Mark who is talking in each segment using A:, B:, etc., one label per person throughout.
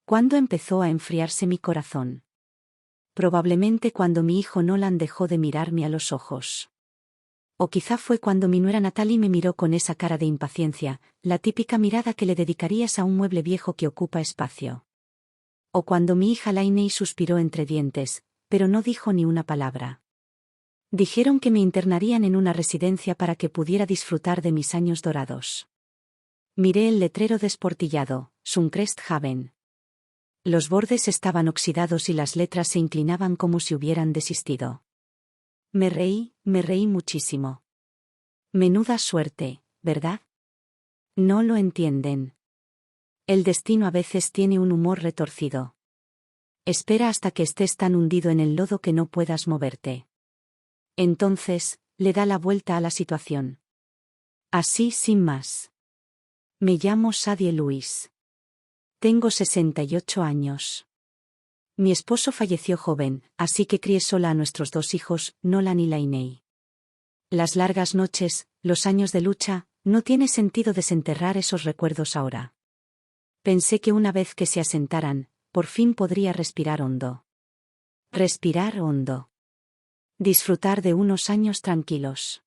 A: ¿Cuándo empezó a enfriarse mi corazón? Probablemente cuando mi hijo Nolan dejó de mirarme a los ojos. O quizá fue cuando mi nuera Natalie me miró con esa cara de impaciencia, la típica mirada que le dedicarías a un mueble viejo que ocupa espacio. O cuando mi hija Lainey suspiró entre dientes, pero no dijo ni una palabra. Dijeron que me internarían en una residencia para que pudiera disfrutar de mis años dorados. Miré el letrero desportillado, Suncrest Haven. Los bordes estaban oxidados y las letras se inclinaban como si hubieran desistido. Me reí muchísimo. Menuda suerte, ¿verdad? No lo entienden. El destino a veces tiene un humor retorcido. Espera hasta que estés tan hundido en el lodo que no puedas moverte. Entonces, le da la vuelta a la situación. Así sin más. Me llamo Sadie Lewis. Tengo 68 años. Mi esposo falleció joven, así que crié sola a nuestros 2 hijos, Nolan y Lainey. Las largas noches, los años de lucha, no tiene sentido desenterrar esos recuerdos ahora. Pensé que una vez que se asentaran, por fin podría respirar hondo. Respirar hondo. Disfrutar de unos años tranquilos.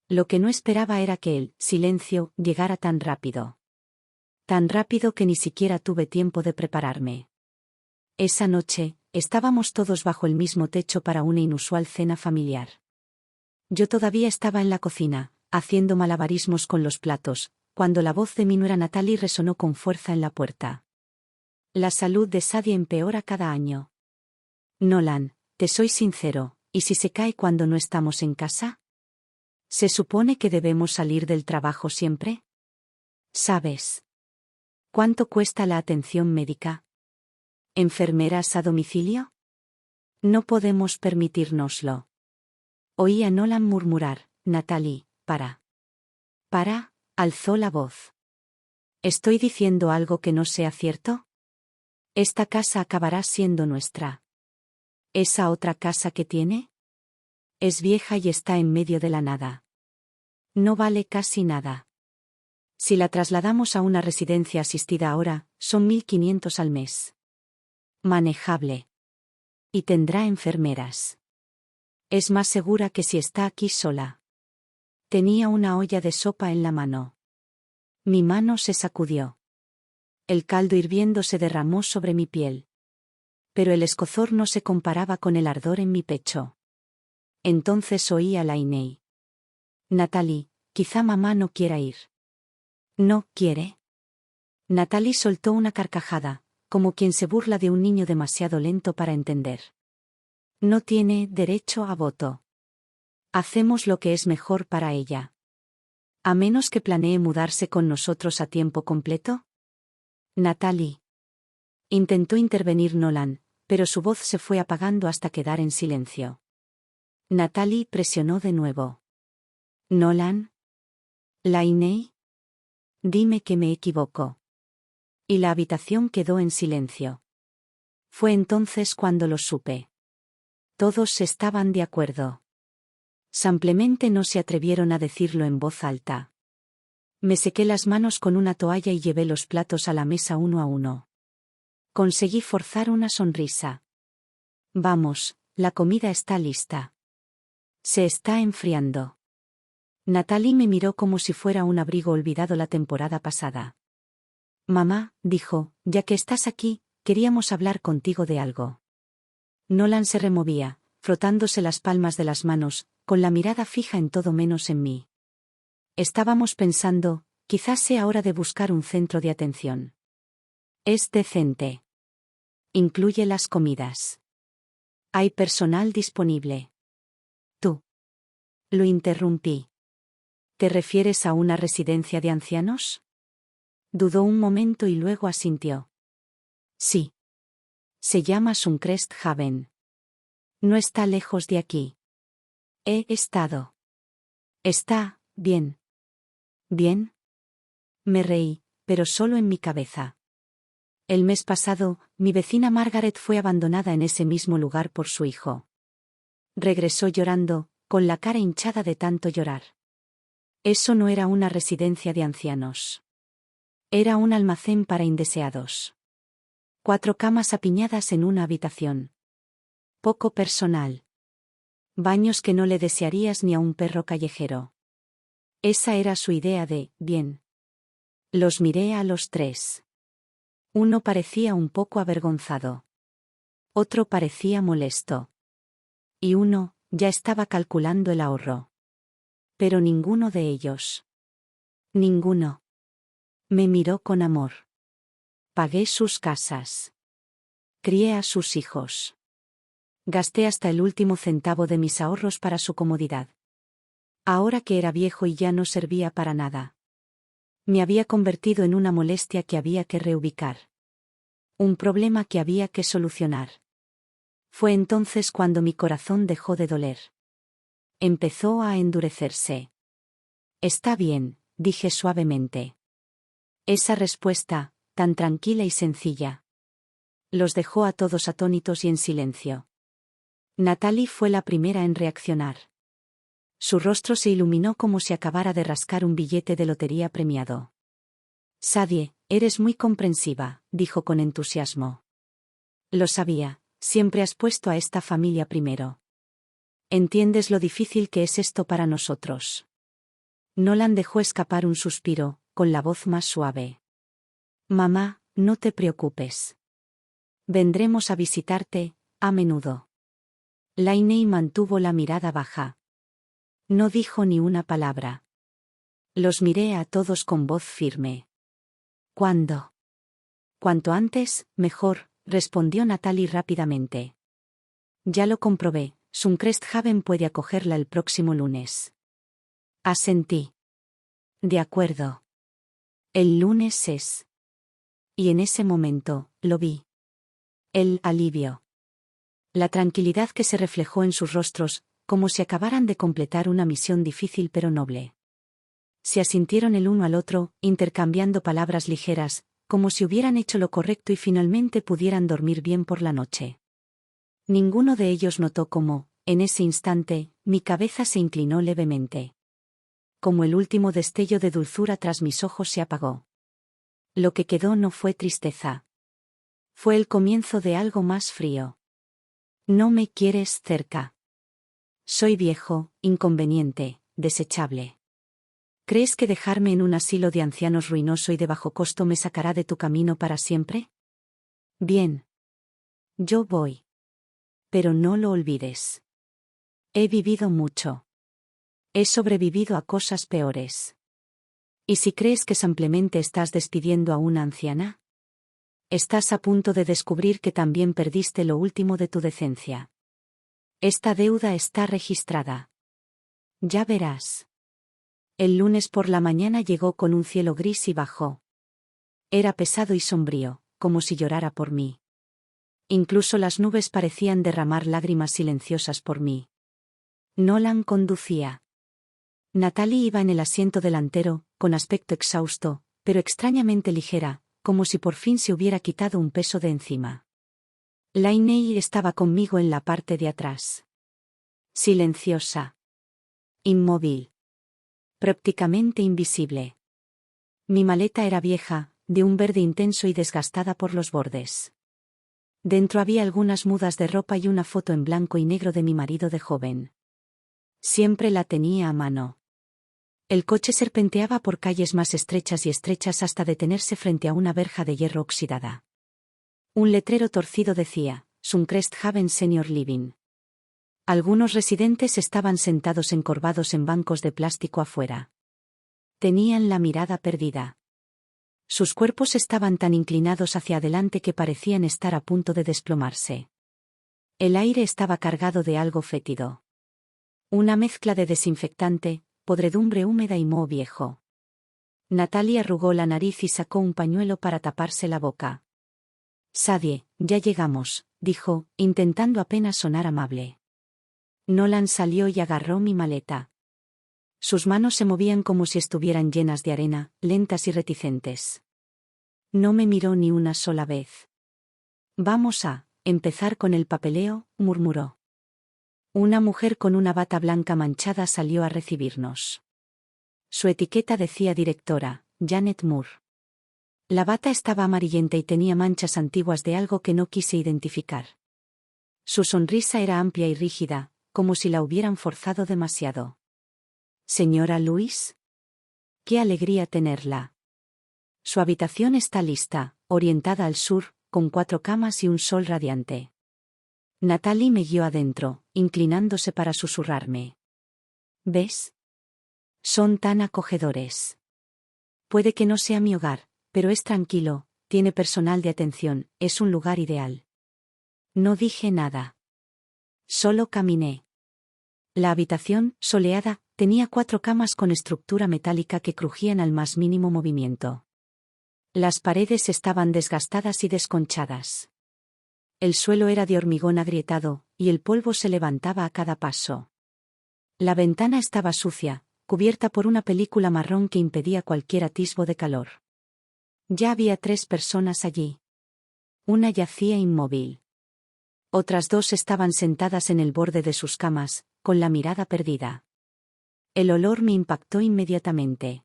A: Lo que no esperaba era que el silencio llegara tan rápido. Tan rápido que ni siquiera tuve tiempo de prepararme. Esa noche, estábamos todos bajo el mismo techo para una inusual cena familiar. Yo todavía estaba en la cocina, haciendo malabarismos con los platos, cuando la voz de mi nuera Natalie resonó con fuerza en la puerta. La salud de Sadie empeora cada año. Nolan, te soy sincero, ¿y si se cae cuando no estamos en casa? ¿Se supone que debemos salir del trabajo siempre? ¿Sabes cuánto cuesta la atención médica? ¿Enfermeras a domicilio? No podemos permitírnoslo. Oí a Nolan murmurar, Natalie, para. Para, alzó la voz. ¿Estoy diciendo algo que no sea cierto? Esta casa acabará siendo nuestra. ¿Esa otra casa que tiene? Es vieja y está en medio de la nada. No vale casi nada. Si la trasladamos a una residencia asistida ahora, son 1.500 al mes. Manejable. Y tendrá enfermeras. Es más segura que si está aquí sola. Tenía una olla de sopa en la mano. Mi mano se sacudió. El caldo hirviendo se derramó sobre mi piel. Pero el escozor no se comparaba con el ardor en mi pecho. Entonces oí a Lainey. Natalie, quizá mamá no quiera ir. ¿No quiere? Natalie soltó una carcajada, como quien se burla de un niño demasiado lento para entender. No tiene derecho a voto. Hacemos lo que es mejor para ella. A menos que planee mudarse con nosotros a tiempo completo. Natalie. Intentó intervenir Nolan, pero su voz se fue apagando hasta quedar en silencio. Natalie presionó de nuevo. ¿Nolan? ¿Lainey? Dime que me equivoco. Y la habitación quedó en silencio. Fue entonces cuando lo supe. Todos estaban de acuerdo. Simplemente no se atrevieron a decirlo en voz alta. Me sequé las manos con una toalla y llevé los platos a la mesa uno a uno. Conseguí forzar una sonrisa. Vamos, la comida está lista. Se está enfriando. Natalie me miró como si fuera un abrigo olvidado la temporada pasada. Mamá, dijo, ya que estás aquí, queríamos hablar contigo de algo. Nolan se removía, frotándose las palmas de las manos, con la mirada fija en todo menos en mí. Estábamos pensando, quizás sea hora de buscar un centro de atención. Es decente. Incluye las comidas. Hay personal disponible. Tú. Lo interrumpí. ¿Te refieres a una residencia de ancianos? Dudó un momento y luego asintió. Sí. Se llama Suncrest Haven. No está lejos de aquí. He estado. Está bien. ¿Bien? Me reí, pero solo en mi cabeza. El mes pasado, mi vecina Margaret fue abandonada en ese mismo lugar por su hijo. Regresó llorando, con la cara hinchada de tanto llorar. Eso no era una residencia de ancianos. Era un almacén para indeseados. 4 camas apiñadas en una habitación. Poco personal. Baños que no le desearías ni a un perro callejero. Esa era su idea de bien. Los miré a los 3. Uno parecía un poco avergonzado. Otro parecía molesto. Y uno, ya estaba calculando el ahorro. Pero ninguno de ellos. Ninguno. Me miró con amor. Pagué sus casas. Crié a sus hijos. Gasté hasta el último centavo de mis ahorros para su comodidad. Ahora que era viejo y ya no servía para nada. Me había convertido en una molestia que había que reubicar. Un problema que había que solucionar. Fue entonces cuando mi corazón dejó de doler. Empezó a endurecerse. Está bien, dije suavemente. Esa respuesta, tan tranquila y sencilla, los dejó a todos atónitos y en silencio. Natalie fue la primera en reaccionar. Su rostro se iluminó como si acabara de rascar un billete de lotería premiado. Sadie, eres muy comprensiva, dijo con entusiasmo. Lo sabía, siempre has puesto a esta familia primero. ¿Entiendes lo difícil que es esto para nosotros? Nolan dejó escapar un suspiro, con la voz más suave. Mamá, no te preocupes. Vendremos a visitarte, a menudo. Lainey mantuvo la mirada baja. No dijo ni una palabra. Los miré a todos con voz firme. ¿Cuándo? Cuanto antes, mejor, respondió Natalie rápidamente. Ya lo comprobé, Suncresthaven puede acogerla el próximo lunes. Asentí. De acuerdo. El lunes es. Y en ese momento, lo vi. El alivio. La tranquilidad que se reflejó en sus rostros, como si acabaran de completar una misión difícil pero noble. Se asintieron el uno al otro, intercambiando palabras ligeras, como si hubieran hecho lo correcto y finalmente pudieran dormir bien por la noche. Ninguno de ellos notó cómo, en ese instante, mi cabeza se inclinó levemente. Como el último destello de dulzura tras mis ojos se apagó. Lo que quedó no fue tristeza. Fue el comienzo de algo más frío. No me quieres cerca. Soy viejo, inconveniente, desechable. ¿Crees que dejarme en un asilo de ancianos ruinoso y de bajo costo me sacará de tu camino para siempre? Bien. Yo voy. Pero no lo olvides. He vivido mucho. He sobrevivido a cosas peores. ¿Y si crees que simplemente estás despidiendo a una anciana? Estás a punto de descubrir que también perdiste lo último de tu decencia. Esta deuda está registrada. Ya verás. El lunes por la mañana llegó con un cielo gris y bajo. Era pesado y sombrío, como si llorara por mí. Incluso las nubes parecían derramar lágrimas silenciosas por mí. Nolan conducía. Natalie iba en el asiento delantero, con aspecto exhausto, pero extrañamente ligera, como si por fin se hubiera quitado un peso de encima. Lainey estaba conmigo en la parte de atrás. Silenciosa. Inmóvil. Prácticamente invisible. Mi maleta era vieja, de un verde intenso y desgastada por los bordes. Dentro había algunas mudas de ropa y una foto en blanco y negro de mi marido de joven. Siempre la tenía a mano. El coche serpenteaba por calles más estrechas y estrechas hasta detenerse frente a una verja de hierro oxidada. Un letrero torcido decía, Suncresthaven Senior Living. Algunos residentes estaban sentados encorvados en bancos de plástico afuera. Tenían la mirada perdida. Sus cuerpos estaban tan inclinados hacia adelante que parecían estar a punto de desplomarse. El aire estaba cargado de algo fétido. Una mezcla de desinfectante, podredumbre húmeda y moho viejo. Natalie arrugó la nariz y sacó un pañuelo para taparse la boca. Sadie, ya llegamos, dijo, intentando apenas sonar amable. Nolan salió y agarró mi maleta. Sus manos se movían como si estuvieran llenas de arena, lentas y reticentes. No me miró ni una sola vez. Vamos a empezar con el papeleo, murmuró. Una mujer con una bata blanca manchada salió a recibirnos. Su etiqueta decía directora, Janet Moore. La bata estaba amarillenta y tenía manchas antiguas de algo que no quise identificar. Su sonrisa era amplia y rígida, como si la hubieran forzado demasiado. «Señora Louise. Qué alegría tenerla. Su habitación está lista, orientada al sur, con 4 camas y un sol radiante». Natalie me guió adentro, inclinándose para susurrarme. «¿Ves? Son tan acogedores. Puede que no sea mi hogar, pero es tranquilo, tiene personal de atención, es un lugar ideal». No dije nada. Solo caminé. La habitación, soleada, tenía 4 camas con estructura metálica que crujían al más mínimo movimiento. Las paredes estaban desgastadas y desconchadas. El suelo era de hormigón agrietado, y el polvo se levantaba a cada paso. La ventana estaba sucia, cubierta por una película marrón que impedía cualquier atisbo de calor. Ya había 3 personas allí. Una yacía inmóvil. Otras 2 estaban sentadas en el borde de sus camas, con la mirada perdida. El olor me impactó inmediatamente.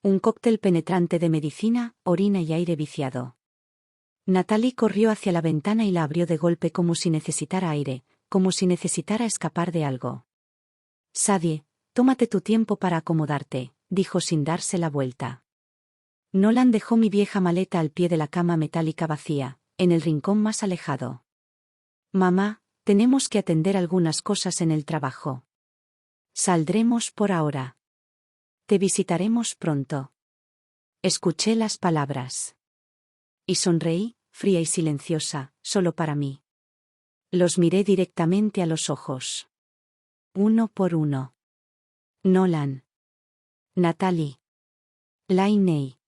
A: Un cóctel penetrante de medicina, orina y aire viciado. Natalie corrió hacia la ventana y la abrió de golpe como si necesitara aire, como si necesitara escapar de algo. «Sadie, tómate tu tiempo para acomodarte», dijo sin darse la vuelta. Nolan dejó mi vieja maleta al pie de la cama metálica vacía, en el rincón más alejado. «Mamá, tenemos que atender algunas cosas en el trabajo. Saldremos por ahora. Te visitaremos pronto». Escuché las palabras. Y sonreí, fría y silenciosa, solo para mí. Los miré directamente a los ojos. Uno por uno. Nolan. Natalie. Lainey.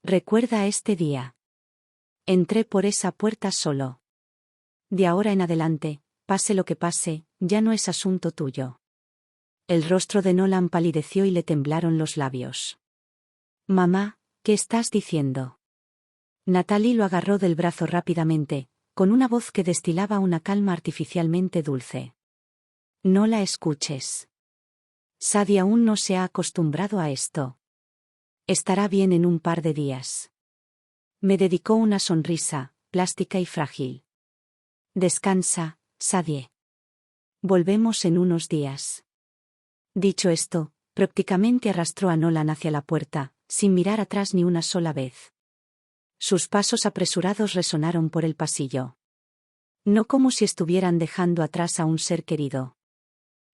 A: Recuerda este día. Entré por esa puerta solo. De ahora en adelante, pase lo que pase, ya no es asunto tuyo. El rostro de Nolan palideció y le temblaron los labios. «Mamá, ¿qué estás diciendo?» Natalie lo agarró del brazo rápidamente, con una voz que destilaba una calma artificialmente dulce. «No la escuches. Sadie aún no se ha acostumbrado a esto. Estará bien en un par de días». Me dedicó una sonrisa, plástica y frágil. «Descansa, Sadie. Volvemos en unos días». Dicho esto, prácticamente arrastró a Nolan hacia la puerta, sin mirar atrás ni una sola vez. Sus pasos apresurados resonaron por el pasillo. No como si estuvieran dejando atrás a un ser querido,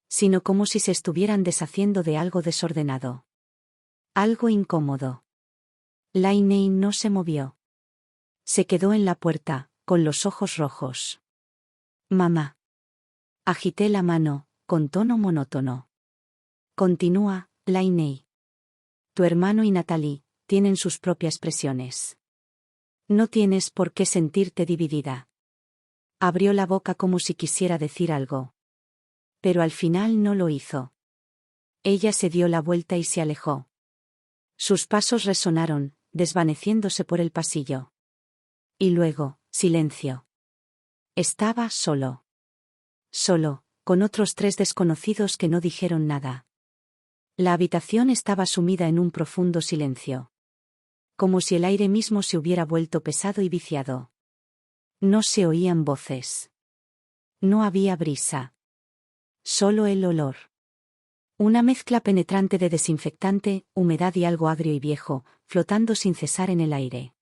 A: sino como si se estuvieran deshaciendo de algo desordenado. Algo incómodo. Lainey no se movió. Se quedó en la puerta, con los ojos rojos. «Mamá». Agité la mano, con tono monótono. «Continúa, Lainey. Tu hermano y Natalie tienen sus propias presiones. No tienes por qué sentirte dividida». Abrió la boca como si quisiera decir algo. Pero al final no lo hizo. Ella se dio la vuelta y se alejó. Sus pasos resonaron, desvaneciéndose por el pasillo. Y luego, silencio. Estaba solo. Solo, con otros 3 desconocidos que no dijeron nada. La habitación estaba sumida en un profundo silencio. Como si el aire mismo se hubiera vuelto pesado y viciado. No se oían voces. No había brisa. Solo el olor. Una mezcla penetrante de desinfectante, humedad y algo agrio y viejo, flotando sin cesar en el aire.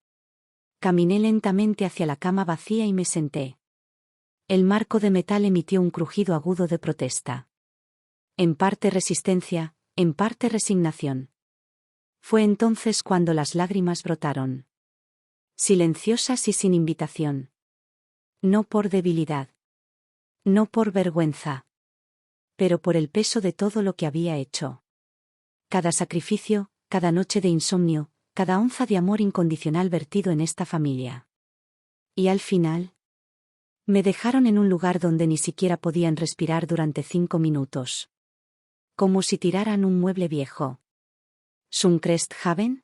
A: Caminé lentamente hacia la cama vacía y me senté. El marco de metal emitió un crujido agudo de protesta. En parte resistencia, en parte resignación. Fue entonces cuando las lágrimas brotaron. Silenciosas y sin invitación. No por debilidad. No por vergüenza. Pero por el peso de todo lo que había hecho. Cada sacrificio, cada noche de insomnio, cada onza de amor incondicional vertido en esta familia. Y al final, me dejaron en un lugar donde ni siquiera podían respirar durante 5 minutos. Como si tiraran un mueble viejo. ¿Suncrest Haven?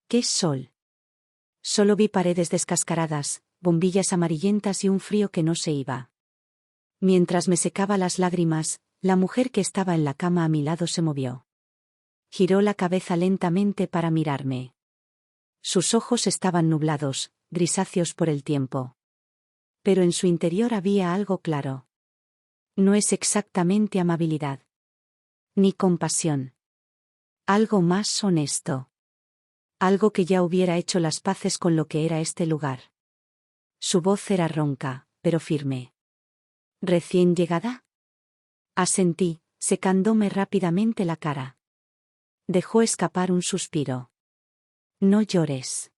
A: ¡Qué sol! Solo vi paredes descascaradas, bombillas amarillentas y un frío que no se iba. Mientras me secaba las lágrimas, la mujer que estaba en la cama a mi lado se movió. Giró la cabeza lentamente para mirarme. Sus ojos estaban nublados, grisáceos por el tiempo. Pero en su interior había algo claro. No es exactamente amabilidad. Ni compasión. Algo más honesto. Algo que ya hubiera hecho las paces con lo que era este lugar. Su voz era ronca, pero firme. ¿Recién llegada? Asentí, secándome rápidamente la cara. Dejó escapar un suspiro. No llores.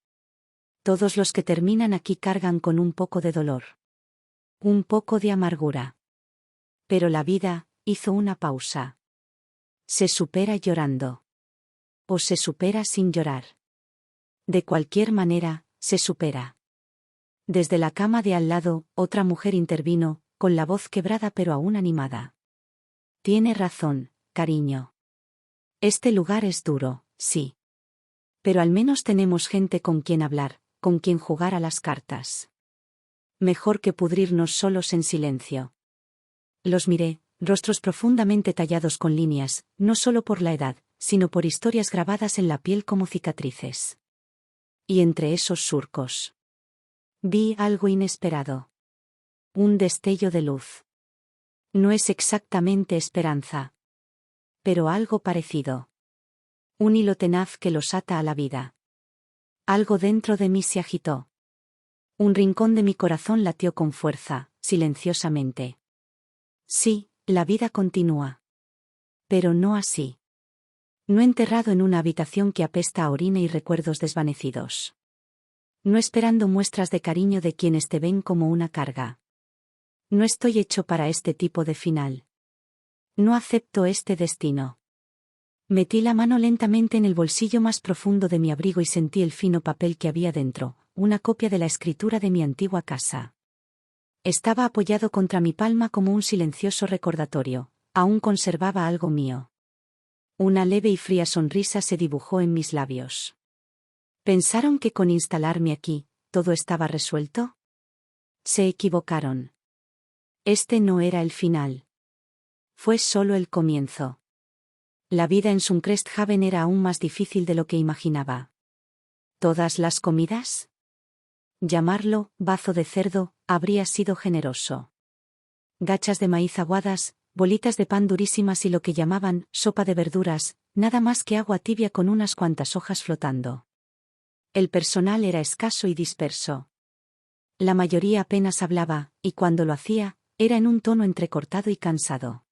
A: Todos los que terminan aquí cargan con un poco de dolor. Un poco de amargura. Pero la vida, hizo una pausa. Se supera llorando. O se supera sin llorar. De cualquier manera, se supera. Desde la cama de al lado, otra mujer intervino, con la voz quebrada pero aún animada. Tiene razón, cariño. Este lugar es duro, sí. Pero al menos tenemos gente con quien hablar, con quien jugar a las cartas. Mejor que pudrirnos solos en silencio. Los miré, rostros profundamente tallados con líneas, no solo por la edad, sino por historias grabadas en la piel como cicatrices. Y entre esos surcos vi algo inesperado. Un destello de luz. No es exactamente esperanza. Pero algo parecido. Un hilo tenaz que los ata a la vida. Algo dentro de mí se agitó. Un rincón de mi corazón latió con fuerza, silenciosamente. Sí, la vida continúa. Pero no así. No enterrado en una habitación que apesta a orina y recuerdos desvanecidos. No esperando muestras de cariño de quienes te ven como una carga. No estoy hecho para este tipo de final. No acepto este destino. Metí la mano lentamente en el bolsillo más profundo de mi abrigo y sentí el fino papel que había dentro, una copia de la escritura de mi antigua casa. Estaba apoyado contra mi palma como un silencioso recordatorio, aún conservaba algo mío. Una leve y fría sonrisa se dibujó en mis labios. ¿Pensaron que con instalarme aquí, todo estaba resuelto? Se equivocaron. Este no era el final. Fue solo el comienzo. La vida en Suncrest Haven era aún más difícil de lo que imaginaba. ¿Todas las comidas? Llamarlo bazo de cerdo habría sido generoso. Gachas de maíz aguadas, bolitas de pan durísimas y lo que llamaban sopa de verduras, nada más que agua tibia con unas cuantas hojas flotando. El personal era escaso y disperso. La mayoría apenas hablaba, y cuando lo hacía, era en un tono entrecortado y cansado.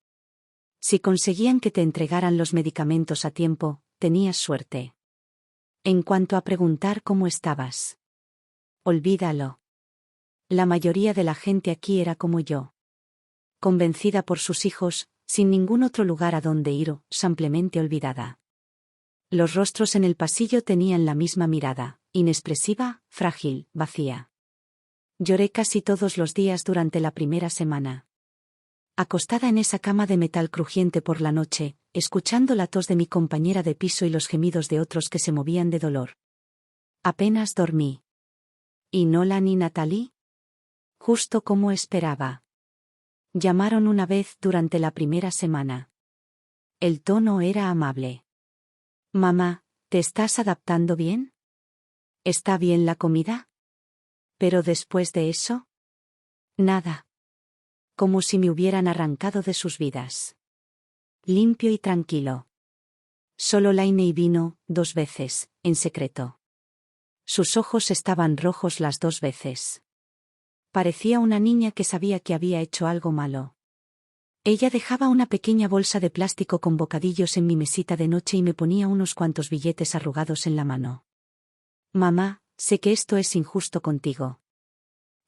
A: Si conseguían que te entregaran los medicamentos a tiempo, tenías suerte. En cuanto a preguntar cómo estabas. Olvídalo. La mayoría de la gente aquí era como yo. Convencida por sus hijos, sin ningún otro lugar a donde ir o, simplemente olvidada. Los rostros en el pasillo tenían la misma mirada, inexpresiva, frágil, vacía. Lloré casi todos los días durante la primera semana. Acostada en esa cama de metal crujiente por la noche, escuchando la tos de mi compañera de piso y los gemidos de otros que se movían de dolor. Apenas dormí. ¿Y Nolan y Natalie? Justo como esperaba. Llamaron una vez durante la primera semana. El tono era amable. Mamá, ¿te estás adaptando bien? ¿Está bien la comida? Pero después de eso, nada. Como si me hubieran arrancado de sus vidas. Limpio y tranquilo. Solo Lainey vino, 2 veces, en secreto. Sus ojos estaban rojos las 2 veces. Parecía una niña que sabía que había hecho algo malo. Ella dejaba una pequeña bolsa de plástico con bocadillos en mi mesita de noche y me ponía unos cuantos billetes arrugados en la mano. Mamá, sé que esto es injusto contigo.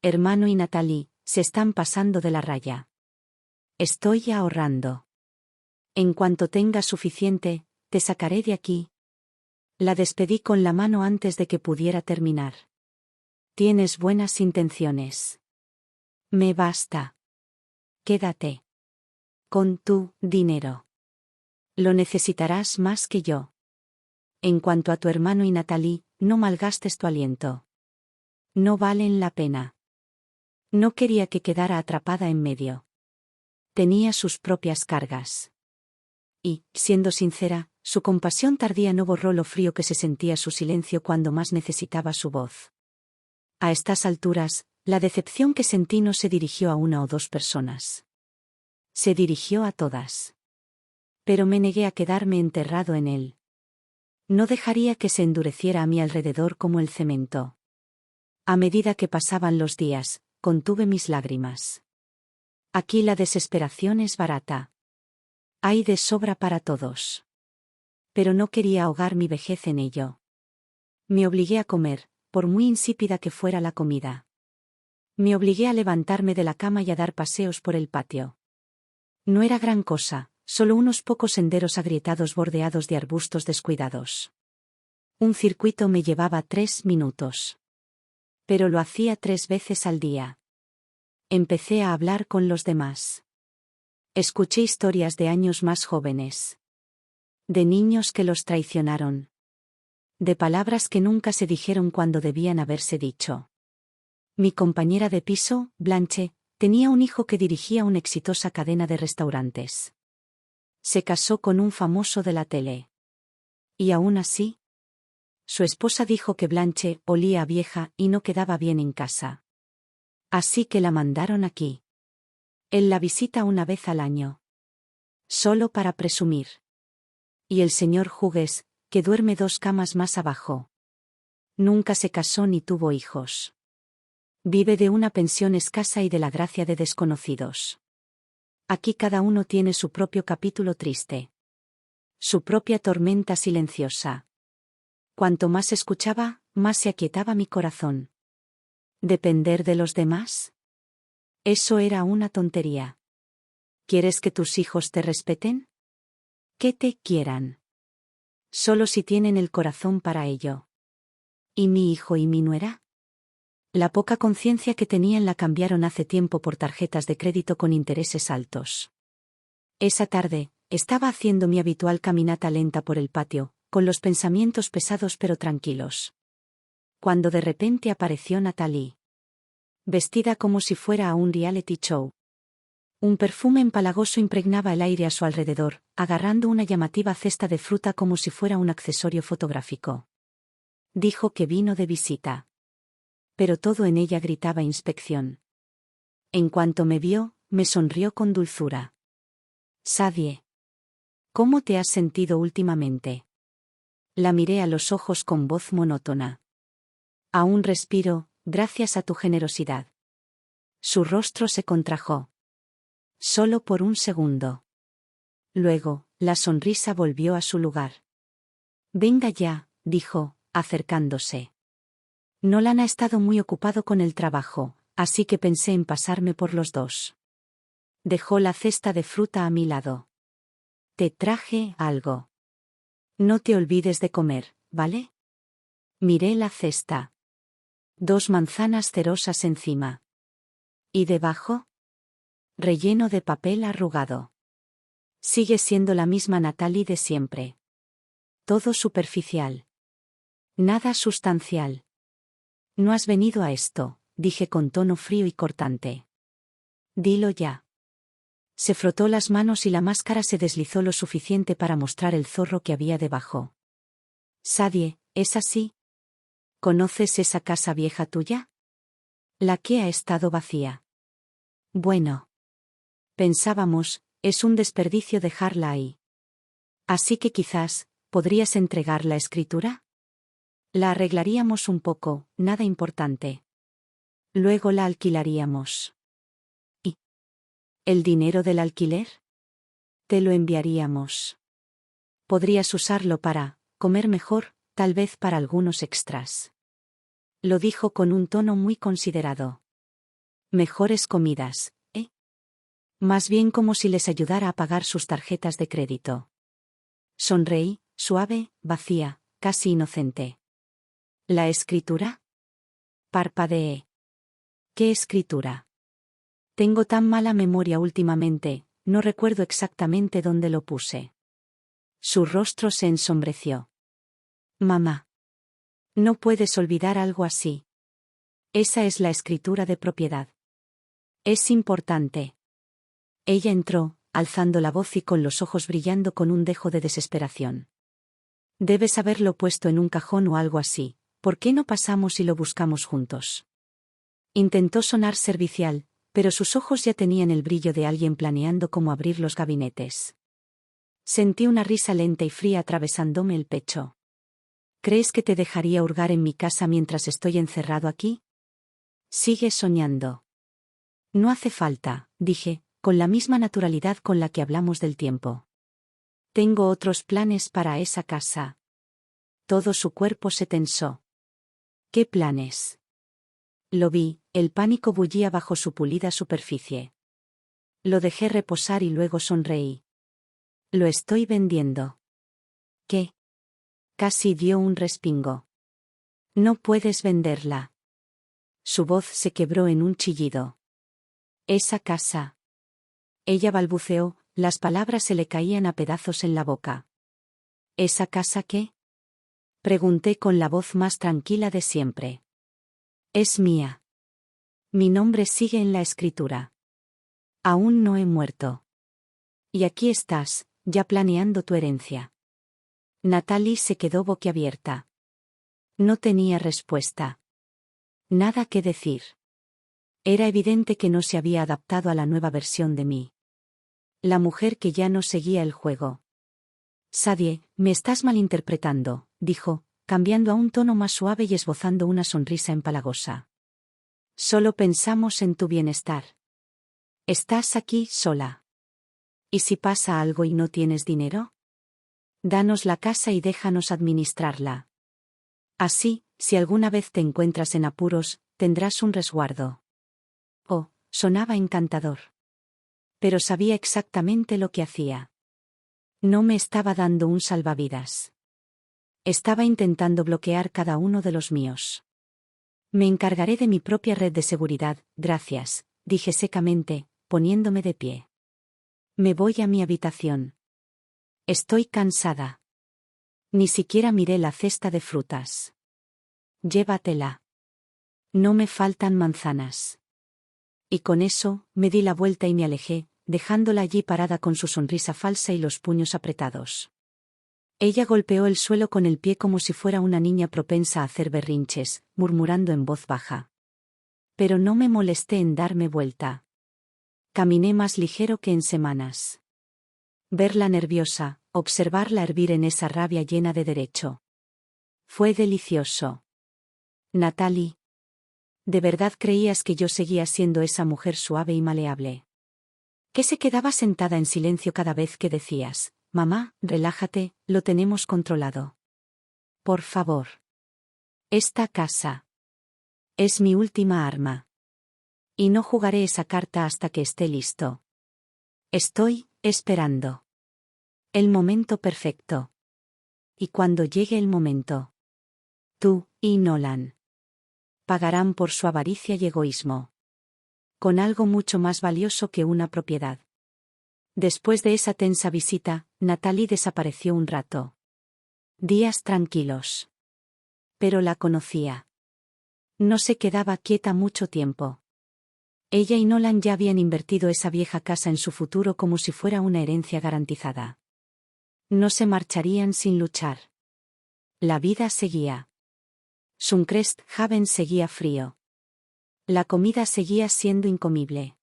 A: Hermano y Natalie, se están pasando de la raya. Estoy ahorrando. En cuanto tenga suficiente, te sacaré de aquí. La despedí con la mano antes de que pudiera terminar. Tienes buenas intenciones. Me basta. Quédate. Con tu dinero. Lo necesitarás más que yo. En cuanto a tu hermano y Natalie, no malgastes tu aliento. No valen la pena. No quería que quedara atrapada en medio. Tenía sus propias cargas. Y, siendo sincera, Su compasión tardía no borró lo frío que se sentía su silencio cuando más necesitaba su voz. A estas alturas, la decepción que sentí no se dirigió a una o dos personas. Se dirigió a todas. Pero me negué a quedarme enterrado en él. No dejaría que se endureciera a mi alrededor como el cemento. A medida que pasaban los días, contuve mis lágrimas. Aquí la desesperación es barata. Hay de sobra para todos. Pero no quería ahogar mi vejez en ello. Me obligué a comer, por muy insípida que fuera la comida. Me obligué a levantarme de la cama y a dar paseos por el patio. No era gran cosa, solo unos pocos senderos agrietados bordeados de arbustos descuidados. Un circuito me llevaba 3 minutos. Pero lo hacía 3 veces al día. Empecé a hablar con los demás. Escuché historias de años más jóvenes. De niños que los traicionaron. De palabras que nunca se dijeron cuando debían haberse dicho. Mi compañera de piso, Blanche, tenía un hijo que dirigía una exitosa cadena de restaurantes. Se casó con un famoso de la tele. Y aún así, su esposa dijo que Blanche olía a vieja y no quedaba bien en casa. Así que la mandaron aquí. Él la visita una vez al año. Solo para presumir. Y el señor Hughes, que duerme 2 camas más abajo. Nunca se casó ni tuvo hijos. Vive de una pensión escasa y de la gracia de desconocidos. Aquí cada uno tiene su propio capítulo triste. Su propia tormenta silenciosa. Cuanto más escuchaba, más se aquietaba mi corazón. ¿Depender de los demás? Eso era una tontería. ¿Quieres que tus hijos te respeten? Que te quieran. Solo si tienen el corazón para ello. ¿Y mi hijo y mi nuera? La poca conciencia que tenían la cambiaron hace tiempo por tarjetas de crédito con intereses altos. Esa tarde, estaba haciendo mi habitual caminata lenta por el patio, con los pensamientos pesados pero tranquilos. Cuando de repente apareció Natalie. Vestida como si fuera a un reality show. Un perfume empalagoso impregnaba el aire a su alrededor, agarrando una llamativa cesta de fruta como si fuera un accesorio fotográfico. Dijo que vino de visita. Pero todo en ella gritaba inspección. En cuanto me vio, me sonrió con dulzura. Sadie. ¿Cómo te has sentido últimamente? La miré a los ojos con voz monótona. Aún respiro, gracias a tu generosidad. Su rostro se contrajo. Solo por un segundo. Luego, la sonrisa volvió a su lugar. Venga ya, dijo, acercándose. Nolan ha estado muy ocupado con el trabajo, así que pensé en pasarme por los dos. Dejó la cesta de fruta a mi lado. Te traje algo. No te olvides de comer, ¿vale? Miré la cesta. 2 manzanas cerosas encima. ¿Y debajo? Relleno de papel arrugado. Sigue siendo la misma Natalie de siempre. Todo superficial. Nada sustancial. No has venido a esto, dije con tono frío y cortante. Dilo ya. Se frotó las manos y la máscara se deslizó lo suficiente para mostrar el zorro que había debajo. Sadie, ¿es así? ¿Conoces esa casa vieja tuya? La que ha estado vacía. Bueno. Pensábamos, es un desperdicio dejarla ahí. Así que quizás, ¿podrías entregar la escritura? La arreglaríamos un poco, nada importante. Luego la alquilaríamos. ¿Y el dinero del alquiler? Te lo enviaríamos. Podrías usarlo para comer mejor, tal vez para algunos extras. Lo dijo con un tono muy considerado. Mejores comidas, ¿eh? Más bien como si les ayudara a pagar sus tarjetas de crédito. Sonreí, suave, vacía, casi inocente. ¿La escritura? Parpadeé. ¿Qué escritura? Tengo tan mala memoria últimamente, no recuerdo exactamente dónde lo puse. Su rostro se ensombreció. Mamá. No puedes olvidar algo así. Esa es la escritura de propiedad. Es importante. Ella entró, alzando la voz y con los ojos brillando con un dejo de desesperación. Debes haberlo puesto en un cajón o algo así. ¿Por qué no pasamos y lo buscamos juntos? Intentó sonar servicial, pero sus ojos ya tenían el brillo de alguien planeando cómo abrir los gabinetes. Sentí una risa lenta y fría atravesándome el pecho. ¿Crees que te dejaría hurgar en mi casa mientras estoy encerrado aquí? Sigue soñando. No hace falta, dije, con la misma naturalidad con la que hablamos del tiempo. Tengo otros planes para esa casa. Todo su cuerpo se tensó. ¿Qué planes? Lo vi, el pánico bullía bajo su pulida superficie. Lo dejé reposar y luego sonreí. Lo estoy vendiendo. ¿Qué? Casi dio un respingo. No puedes venderla. Su voz se quebró en un chillido. Esa casa. Ella balbuceó, las palabras se le caían a pedazos en la boca. ¿Esa casa qué? Pregunté con la voz más tranquila de siempre. Es mía. Mi nombre sigue en la escritura. Aún no he muerto. Y aquí estás, ya planeando tu herencia. Natalie se quedó boquiabierta. No tenía respuesta. Nada que decir. Era evidente que no se había adaptado a la nueva versión de mí. La mujer que ya no seguía el juego. Sadie, me estás malinterpretando, dijo, cambiando a un tono más suave y esbozando una sonrisa empalagosa. Solo pensamos en tu bienestar. Estás aquí sola. ¿Y si pasa algo y no tienes dinero? Danos la casa y déjanos administrarla. Así, si alguna vez te encuentras en apuros, tendrás un resguardo. Oh, sonaba encantador. Pero sabía exactamente lo que hacía. No me estaba dando un salvavidas. Estaba intentando bloquear cada uno de los míos. Me encargaré de mi propia red de seguridad, gracias, dije secamente, poniéndome de pie. Me voy a mi habitación. Estoy cansada. Ni siquiera miré la cesta de frutas. Llévatela. No me faltan manzanas. Y con eso, me di la vuelta y me alejé, dejándola allí parada con su sonrisa falsa y los puños apretados. Ella golpeó el suelo con el pie como si fuera una niña propensa a hacer berrinches, murmurando en voz baja. Pero no me molesté en darme vuelta. Caminé más ligero que en semanas. Verla nerviosa, observarla hervir en esa rabia llena de derecho. Fue delicioso. Natalie. ¿De verdad creías que yo seguía siendo esa mujer suave y maleable? ¿Que se quedaba sentada en silencio cada vez que decías, mamá, relájate, lo tenemos controlado? Por favor. Esta casa. Es mi última arma. Y no jugaré esa carta hasta que esté listo. Estoy esperando. El momento perfecto. Y cuando llegue el momento, tú y Nolan pagarán por su avaricia y egoísmo. Con algo mucho más valioso que una propiedad. Después de esa tensa visita, Natalie desapareció un rato. Días tranquilos. Pero la conocía. No se quedaba quieta mucho tiempo. Ella y Nolan ya habían invertido esa vieja casa en su futuro como si fuera una herencia garantizada. No se marcharían sin luchar. La vida seguía. Suncrest Haven seguía frío. La comida seguía siendo incomible.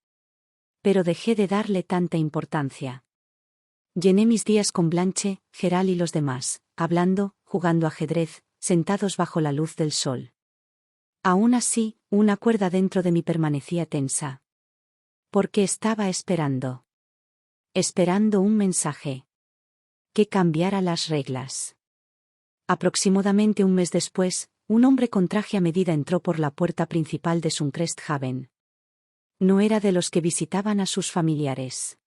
A: Pero dejé de darle tanta importancia. Llené mis días con Blanche, Gerald y los demás, hablando, jugando ajedrez, sentados bajo la luz del sol. Aún así, una cuerda dentro de mí permanecía tensa. Porque estaba esperando. Esperando un mensaje. Que cambiara las reglas. Aproximadamente un mes después, un hombre con traje a medida entró por la puerta principal de Suncrest Haven. No era de los que visitaban a sus familiares.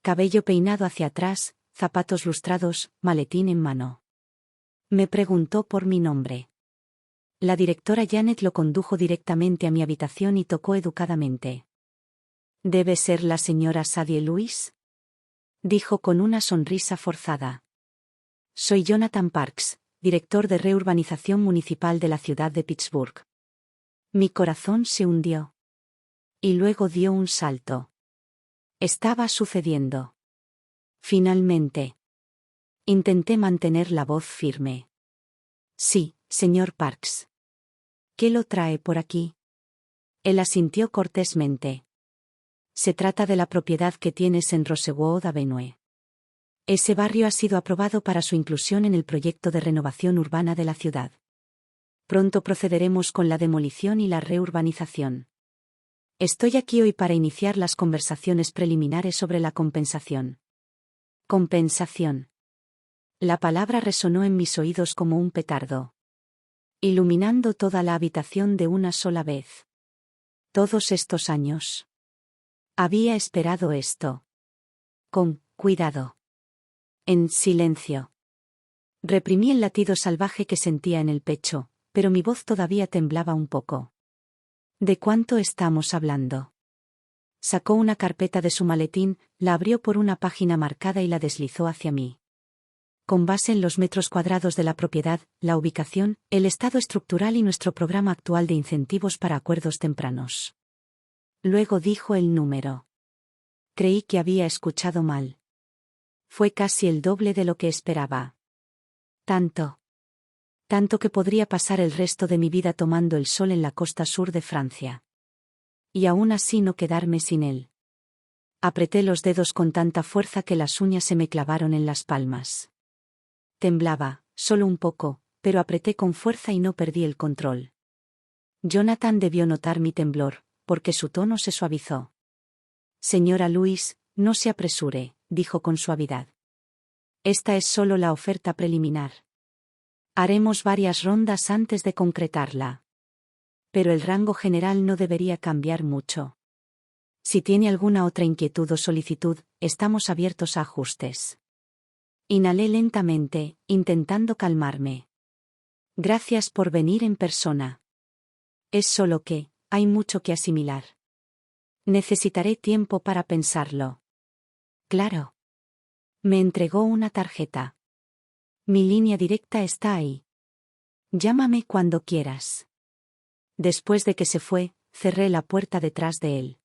A: Cabello peinado hacia atrás, zapatos lustrados, maletín en mano. Me preguntó por mi nombre. La directora Janet lo condujo directamente a mi habitación y tocó educadamente. ¿Debe ser la señora Sadie Lewis? Dijo con una sonrisa forzada. Soy Jonathan Parks, director de reurbanización municipal de la ciudad de Pittsburgh. Mi corazón se hundió. Y luego dio un salto. Estaba sucediendo. Finalmente. Intenté mantener la voz firme. Sí, señor Parks. ¿Qué lo trae por aquí? Él asintió cortésmente. Se trata de la propiedad que tienes en Rosewood Avenue. Ese barrio ha sido aprobado para su inclusión en el proyecto de renovación urbana de la ciudad. Pronto procederemos con la demolición y la reurbanización. Estoy aquí hoy para iniciar las conversaciones preliminares sobre la compensación. Compensación. La palabra resonó en mis oídos como un petardo, iluminando toda la habitación de una sola vez. Todos estos años. Había esperado esto. Con cuidado. En silencio. Reprimí el latido salvaje que sentía en el pecho, pero mi voz todavía temblaba un poco. ¿De cuánto estamos hablando? Sacó una carpeta de su maletín, la abrió por una página marcada y la deslizó hacia mí. Con base en los metros cuadrados de la propiedad, la ubicación, el estado estructural y nuestro programa actual de incentivos para acuerdos tempranos. Luego dijo el número. Creí que había escuchado mal. Fue casi el doble de lo que esperaba. Tanto. Tanto que podría pasar el resto de mi vida tomando el sol en la costa sur de Francia. Y aún así no quedarme sin él. Apreté los dedos con tanta fuerza que las uñas se me clavaron en las palmas. Temblaba, solo un poco, pero apreté con fuerza y no perdí el control. Jonathan debió notar mi temblor, porque su tono se suavizó. Señora Louise, no se apresure, dijo con suavidad. Esta es solo la oferta preliminar. Haremos varias rondas antes de concretarla. Pero el rango general no debería cambiar mucho. Si tiene alguna otra inquietud o solicitud, estamos abiertos a ajustes. Inhalé lentamente, intentando calmarme. Gracias por venir en persona. Es solo que, hay mucho que asimilar. Necesitaré tiempo para pensarlo. Claro. Me entregó una tarjeta. Mi línea directa está ahí. Llámame cuando quieras. Después de que se fue, cerré la puerta detrás de él.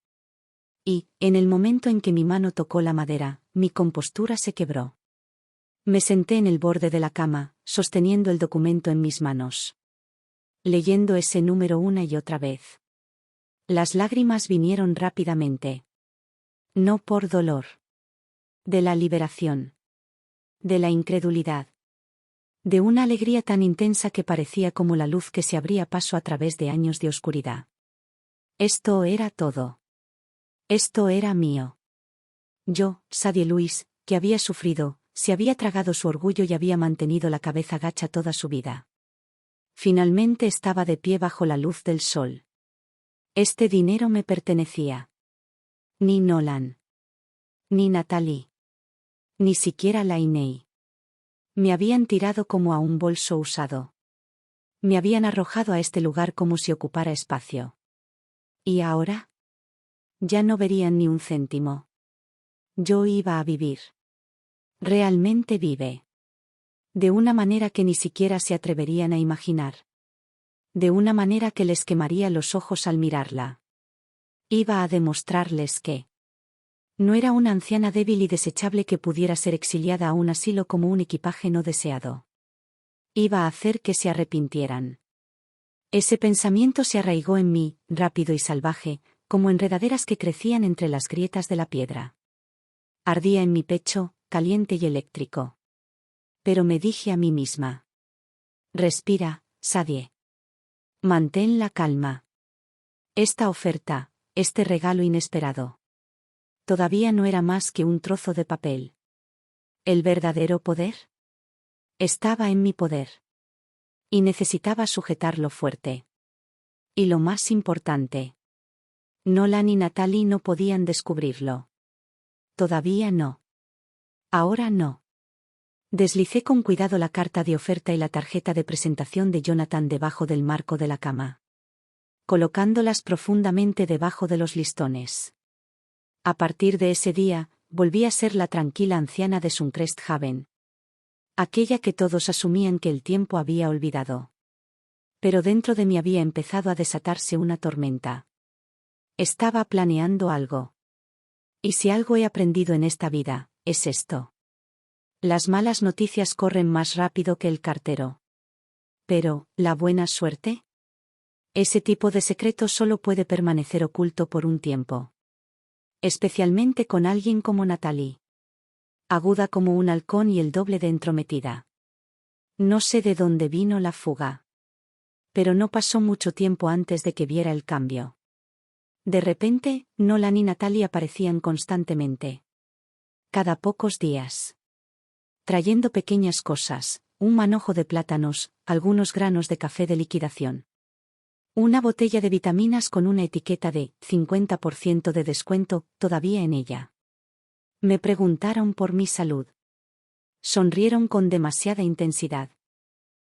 A: Y, en el momento en que mi mano tocó la madera, mi compostura se quebró. Me senté en el borde de la cama, sosteniendo el documento en mis manos. Leyendo ese número una y otra vez. Las lágrimas vinieron rápidamente. No por dolor. De la liberación. De la incredulidad. De una alegría tan intensa que parecía como la luz que se abría paso a través de años de oscuridad. Esto era todo. Esto era mío. Yo, Sadie Louise, que había sufrido, se había tragado su orgullo y había mantenido la cabeza gacha toda su vida. Finalmente estaba de pie bajo la luz del sol. Este dinero me pertenecía. Ni Nolan. Ni Natalie. Ni siquiera Lainey. Me habían tirado como a un bolso usado. Me habían arrojado a este lugar como si ocupara espacio. ¿Y ahora? Ya no verían ni un céntimo. Yo iba a vivir. Realmente vive. De una manera que ni siquiera se atreverían a imaginar. De una manera que les quemaría los ojos al mirarla. Iba a demostrarles que no era una anciana débil y desechable que pudiera ser exiliada a un asilo como un equipaje no deseado. Iba a hacer que se arrepintieran. Ese pensamiento se arraigó en mí, rápido y salvaje, como enredaderas que crecían entre las grietas de la piedra. Ardía en mi pecho, caliente y eléctrico. Pero me dije a mí misma. Respira, Sadie. Mantén la calma. Esta oferta, este regalo inesperado. Todavía no era más que un trozo de papel. ¿El verdadero poder? Estaba en mi poder. Y necesitaba sujetarlo fuerte. Y lo más importante. Nolan y Natalie no podían descubrirlo. Todavía no. Ahora no. Deslicé con cuidado la carta de oferta y la tarjeta de presentación de Jonathan debajo del marco de la cama. Colocándolas profundamente debajo de los listones. A partir de ese día, volví a ser la tranquila anciana de Suncrest Haven. Aquella que todos asumían que el tiempo había olvidado. Pero dentro de mí había empezado a desatarse una tormenta. Estaba planeando algo. Y si algo he aprendido en esta vida, es esto. Las malas noticias corren más rápido que el cartero. Pero, ¿la buena suerte? Ese tipo de secreto solo puede permanecer oculto por un tiempo. Especialmente con alguien como Natalie. Aguda como un halcón y el doble de entrometida. No sé de dónde vino la fuga. Pero no pasó mucho tiempo antes de que viera el cambio. De repente, Nolan y Natalie aparecían constantemente. Cada pocos días. Trayendo pequeñas cosas, un manojo de plátanos, algunos granos de café de liquidación. Una botella de vitaminas con una etiqueta de 50% de descuento todavía en ella. Me preguntaron por mi salud. Sonrieron con demasiada intensidad.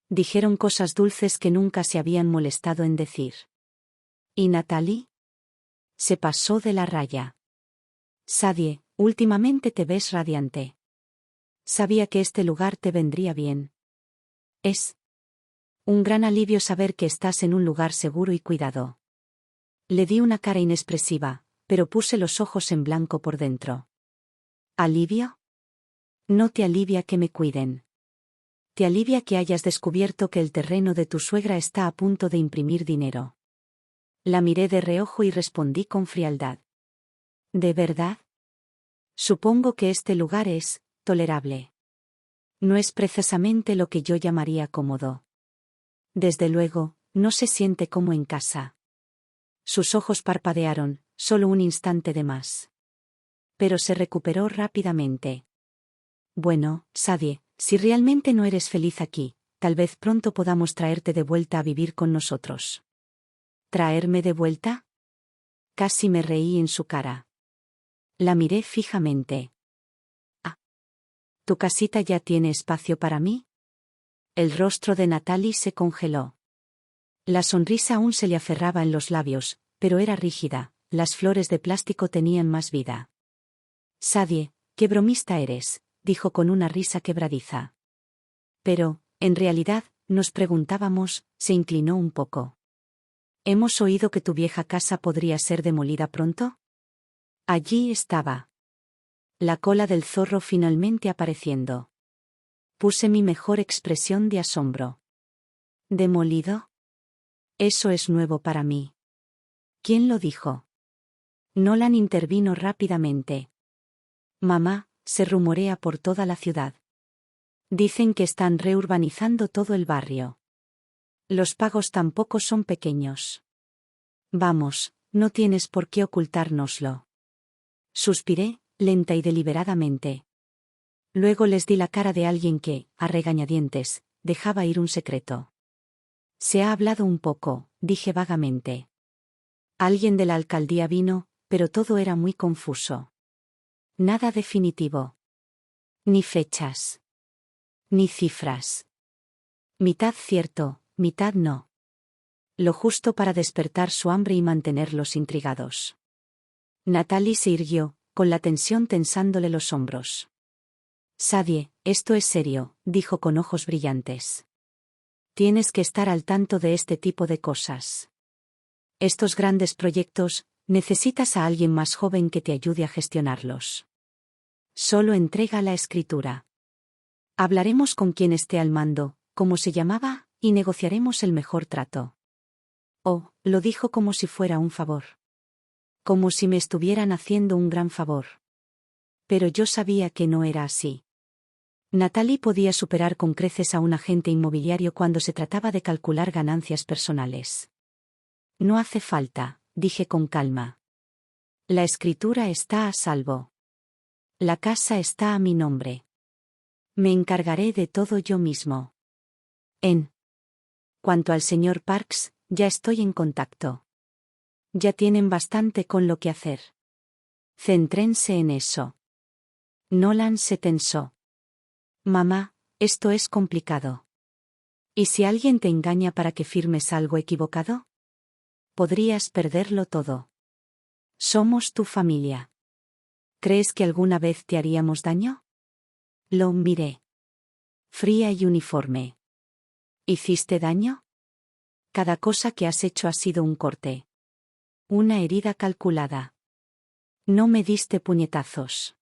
A: Dijeron cosas dulces que nunca se habían molestado en decir. ¿Y Natalie? Se pasó de la raya. Sadie, últimamente te ves radiante. Sabía que este lugar te vendría bien. Es un gran alivio saber que estás en un lugar seguro y cuidado. Le di una cara inexpresiva, pero puse los ojos en blanco por dentro. ¿Alivio? No te alivia que me cuiden. Te alivia que hayas descubierto que el terreno de tu suegra está a punto de imprimir dinero. La miré de reojo y respondí con frialdad. ¿De verdad? Supongo que este lugar es tolerable. No es precisamente lo que yo llamaría cómodo. Desde luego, no se siente como en casa. Sus ojos parpadearon, solo un instante de más. Pero se recuperó rápidamente. Bueno, Sadie, si realmente no eres feliz aquí, tal vez pronto podamos traerte de vuelta a vivir con nosotros. ¿Traerme de vuelta? Casi me reí en su cara. La miré fijamente. Ah. ¿Tu casita ya tiene espacio para mí? El rostro de Natalie se congeló. La sonrisa aún se le aferraba en los labios, pero era rígida, las flores de plástico tenían más vida. Sadie, qué bromista eres, dijo con una risa quebradiza. Pero, en realidad, nos preguntábamos, se inclinó un poco. ¿Hemos oído que tu vieja casa podría ser demolida pronto? Allí estaba. La cola del zorro finalmente apareciendo. Puse mi mejor expresión de asombro. ¿Demolido? Eso es nuevo para mí. ¿Quién lo dijo? Nolan intervino rápidamente. Mamá, se rumorea por toda la ciudad. Dicen que están reurbanizando todo el barrio. Los pagos tampoco son pequeños. Vamos, no tienes por qué ocultárnoslo. Suspiré, lenta y deliberadamente. Luego les di la cara de alguien que, a regañadientes, dejaba ir un secreto. Se ha hablado un poco, dije vagamente. Alguien de la alcaldía vino, pero todo era muy confuso. Nada definitivo. Ni fechas. Ni cifras. Mitad cierto, mitad no. Lo justo para despertar su hambre y mantenerlos intrigados. Natalie se irguió, con la tensión tensándole los hombros. Sadie, esto es serio, dijo con ojos brillantes. Tienes que estar al tanto de este tipo de cosas. Estos grandes proyectos, necesitas a alguien más joven que te ayude a gestionarlos. Solo entrega la escritura. Hablaremos con quien esté al mando, como se llamaba, y negociaremos el mejor trato. Oh, lo dijo como si fuera un favor. Como si me estuvieran haciendo un gran favor. Pero yo sabía que no era así. Natalie podía superar con creces a un agente inmobiliario cuando se trataba de calcular ganancias personales. No hace falta, dije con calma. La escritura está a salvo. La casa está a mi nombre. Me encargaré de todo yo mismo. En cuanto al señor Parks, ya estoy en contacto. Ya tienen bastante con lo que hacer. Céntrense en eso. Nolan se tensó. Mamá, esto es complicado. ¿Y si alguien te engaña para que firmes algo equivocado? Podrías perderlo todo. Somos tu familia. ¿Crees que alguna vez te haríamos daño? Lo miré. Fría y uniforme. ¿Hiciste daño? Cada cosa que has hecho ha sido un corte. Una herida calculada. No me diste puñetazos.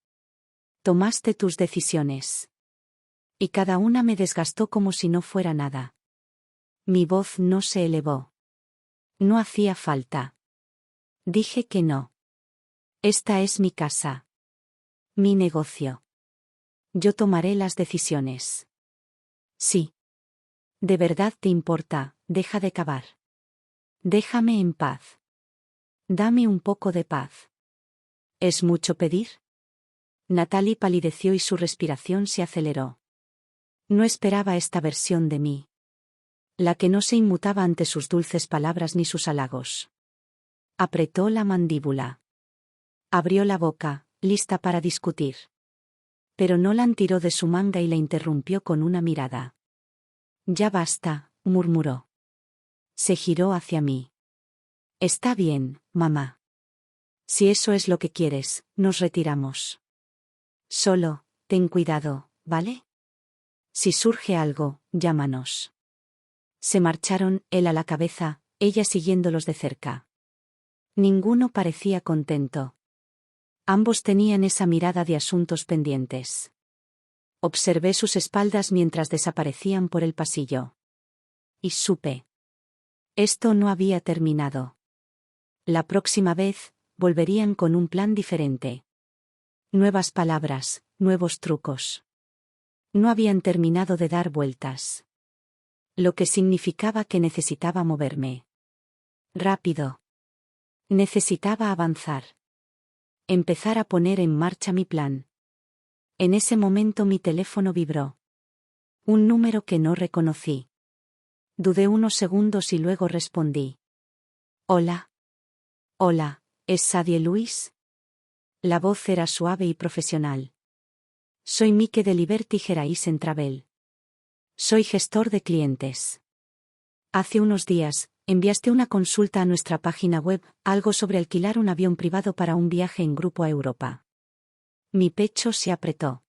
A: Tomaste tus decisiones. Y cada una me desgastó como si no fuera nada. Mi voz no se elevó. No hacía falta. Dije que no. Esta es mi casa. Mi negocio. Yo tomaré las decisiones. Sí. ¿De verdad te importa? Deja de cavar. Déjame en paz. Dame un poco de paz. ¿Es mucho pedir? Natalie palideció y su respiración se aceleró. No esperaba esta versión de mí. La que no se inmutaba ante sus dulces palabras ni sus halagos. Apretó la mandíbula. Abrió la boca, lista para discutir. Pero Nolan tiró de su manga y la interrumpió con una mirada. Ya basta, murmuró. Se giró hacia mí. Está bien, mamá. Si eso es lo que quieres, nos retiramos. Solo, ten cuidado, ¿vale? Si surge algo, llámanos. Se marcharon, él a la cabeza, ella siguiéndolos de cerca. Ninguno parecía contento. Ambos tenían esa mirada de asuntos pendientes. Observé sus espaldas mientras desaparecían por el pasillo. Y supe. Esto no había terminado. La próxima vez, volverían con un plan diferente. Nuevas palabras, nuevos trucos. No habían terminado de dar vueltas. Lo que significaba que necesitaba moverme. Rápido. Necesitaba avanzar. Empezar a poner en marcha mi plan. En ese momento mi teléfono vibró. Un número que no reconocí. Dudé unos segundos y luego respondí. Hola. Hola, ¿es Sadie Luis? La voz era suave y profesional. Soy Mike de Liberty Gerais en Travel. Soy gestor de clientes. Hace unos días, enviaste una consulta a nuestra página web, algo sobre alquilar un avión privado para un viaje en grupo a Europa. Mi pecho se apretó.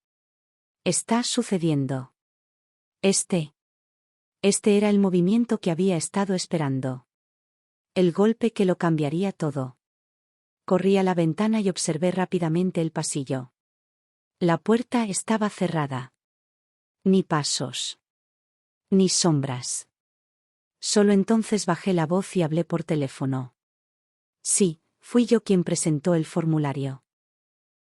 A: Está sucediendo. Este era el movimiento que había estado esperando. El golpe que lo cambiaría todo. Corrí a la ventana y observé rápidamente el pasillo. La puerta estaba cerrada. Ni pasos. Ni sombras. Solo entonces bajé la voz y hablé por teléfono. Sí, fui yo quien presentó el formulario.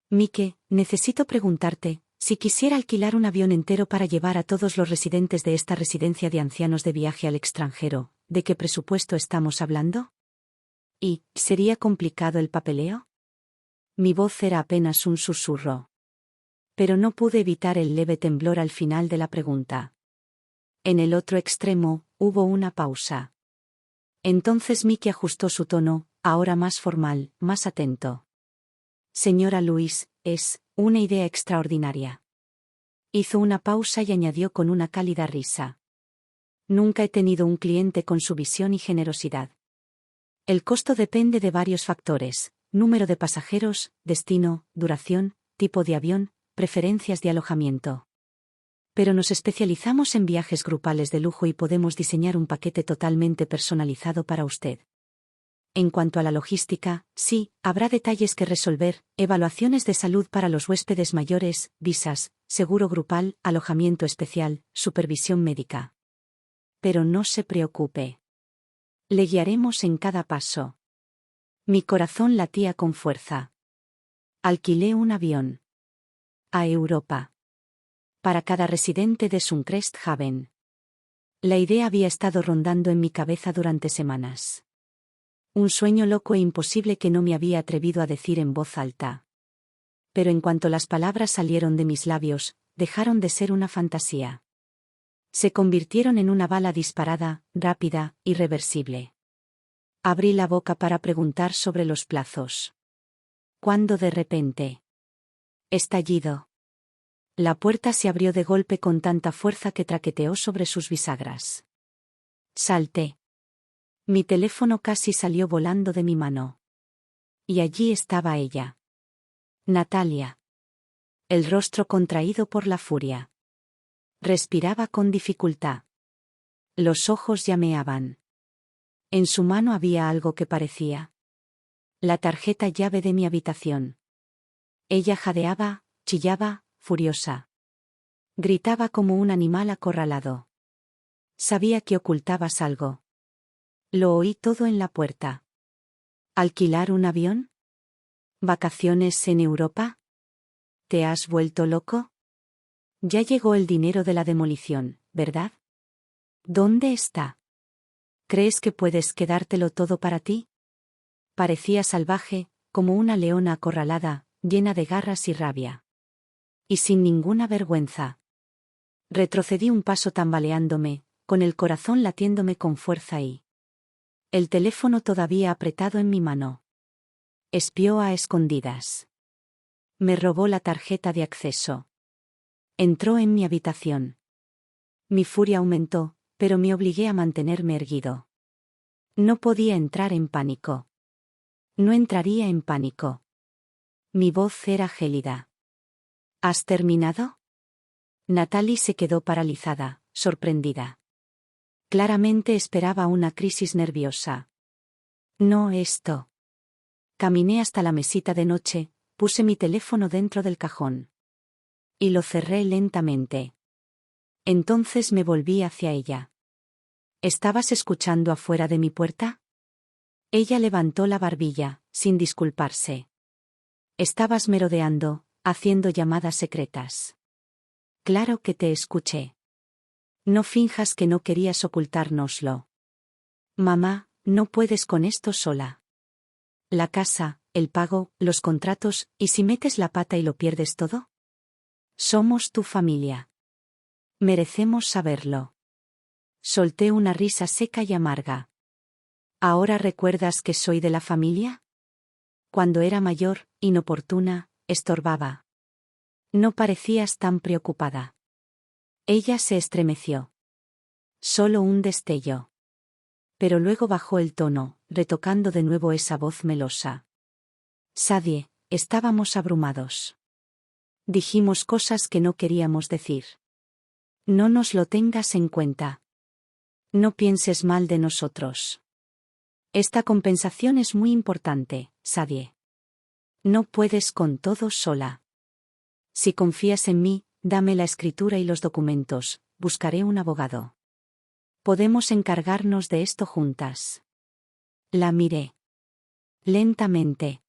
A: Mike, necesito preguntarte, si quisiera alquilar un avión entero para llevar a todos los residentes de esta residencia de ancianos de viaje al extranjero, ¿de qué presupuesto estamos hablando? ¿Y sería complicado el papeleo? Mi voz era apenas un susurro. Pero no pude evitar el leve temblor al final de la pregunta. En el otro extremo, hubo una pausa. Entonces Mike ajustó su tono, ahora más formal, más atento. Señora Luis, es una idea extraordinaria. Hizo una pausa y añadió con una cálida risa. Nunca he tenido un cliente con su visión y generosidad. El costo depende de varios factores: número de pasajeros, destino, duración, tipo de avión, preferencias de alojamiento. Pero nos especializamos en viajes grupales de lujo y podemos diseñar un paquete totalmente personalizado para usted. En cuanto a la logística, sí, habrá detalles que resolver: evaluaciones de salud para los huéspedes mayores, visas, seguro grupal, alojamiento especial, supervisión médica. Pero no se preocupe. Le guiaremos en cada paso. Mi corazón latía con fuerza. Alquilé un avión. A Europa. Para cada residente de Suncrest Haven. La idea había estado rondando en mi cabeza durante semanas. Un sueño loco e imposible que no me había atrevido a decir en voz alta. Pero en cuanto las palabras salieron de mis labios, dejaron de ser una fantasía. Se convirtieron en una bala disparada, rápida, irreversible. Abrí la boca para preguntar sobre los plazos. Cuando de repente. Estallido. La puerta se abrió de golpe con tanta fuerza que traqueteó sobre sus bisagras. Salté. Mi teléfono casi salió volando de mi mano. Y allí estaba ella. Natalia. El rostro contraído por la furia. Respiraba con dificultad. Los ojos llameaban. En su mano había algo que parecía la tarjeta llave de mi habitación. Ella jadeaba, chillaba, furiosa. Gritaba como un animal acorralado. Sabía que ocultabas algo. Lo oí todo en la puerta. ¿Alquilar un avión? ¿Vacaciones en Europa? ¿Te has vuelto loco? Ya llegó el dinero de la demolición, ¿verdad? ¿Dónde está? ¿Crees que puedes quedártelo todo para ti? Parecía salvaje, como una leona acorralada, llena de garras y rabia. Y sin ninguna vergüenza. Retrocedí un paso tambaleándome, con el corazón latiéndome con fuerza y el teléfono todavía apretado en mi mano. Espió a escondidas. Me robó la tarjeta de acceso. Entró en mi habitación. Mi furia aumentó, pero me obligué a mantenerme erguido. No podía entrar en pánico. No entraría en pánico. Mi voz era gélida. ¿Has terminado? Natalie se quedó paralizada, sorprendida. Claramente esperaba una crisis nerviosa. No esto. Caminé hasta la mesita de noche, puse mi teléfono dentro del cajón. Y lo cerré lentamente. Entonces me volví hacia ella. ¿Estabas escuchando afuera de mi puerta? Ella levantó la barbilla, sin disculparse. Estabas merodeando, haciendo llamadas secretas. Claro que te escuché. No finjas que no querías ocultárnoslo. Mamá, no puedes con esto sola. La casa, el pago, los contratos, ¿y si metes la pata y lo pierdes todo? Somos tu familia. Merecemos saberlo. Solté una risa seca y amarga. ¿Ahora recuerdas que soy de la familia? Cuando era mayor, inoportuna, estorbaba. No parecías tan preocupada. Ella se estremeció. Solo un destello. Pero luego bajó el tono, retocando de nuevo esa voz melosa. Sadie, estábamos abrumados. Dijimos cosas que no queríamos decir. No nos lo tengas en cuenta. No pienses mal de nosotros. Esta compensación es muy importante, Sadie. No puedes con todo sola. Si confías en mí, dame la escritura y los documentos, buscaré un abogado. Podemos encargarnos de esto juntas. La miré. Lentamente.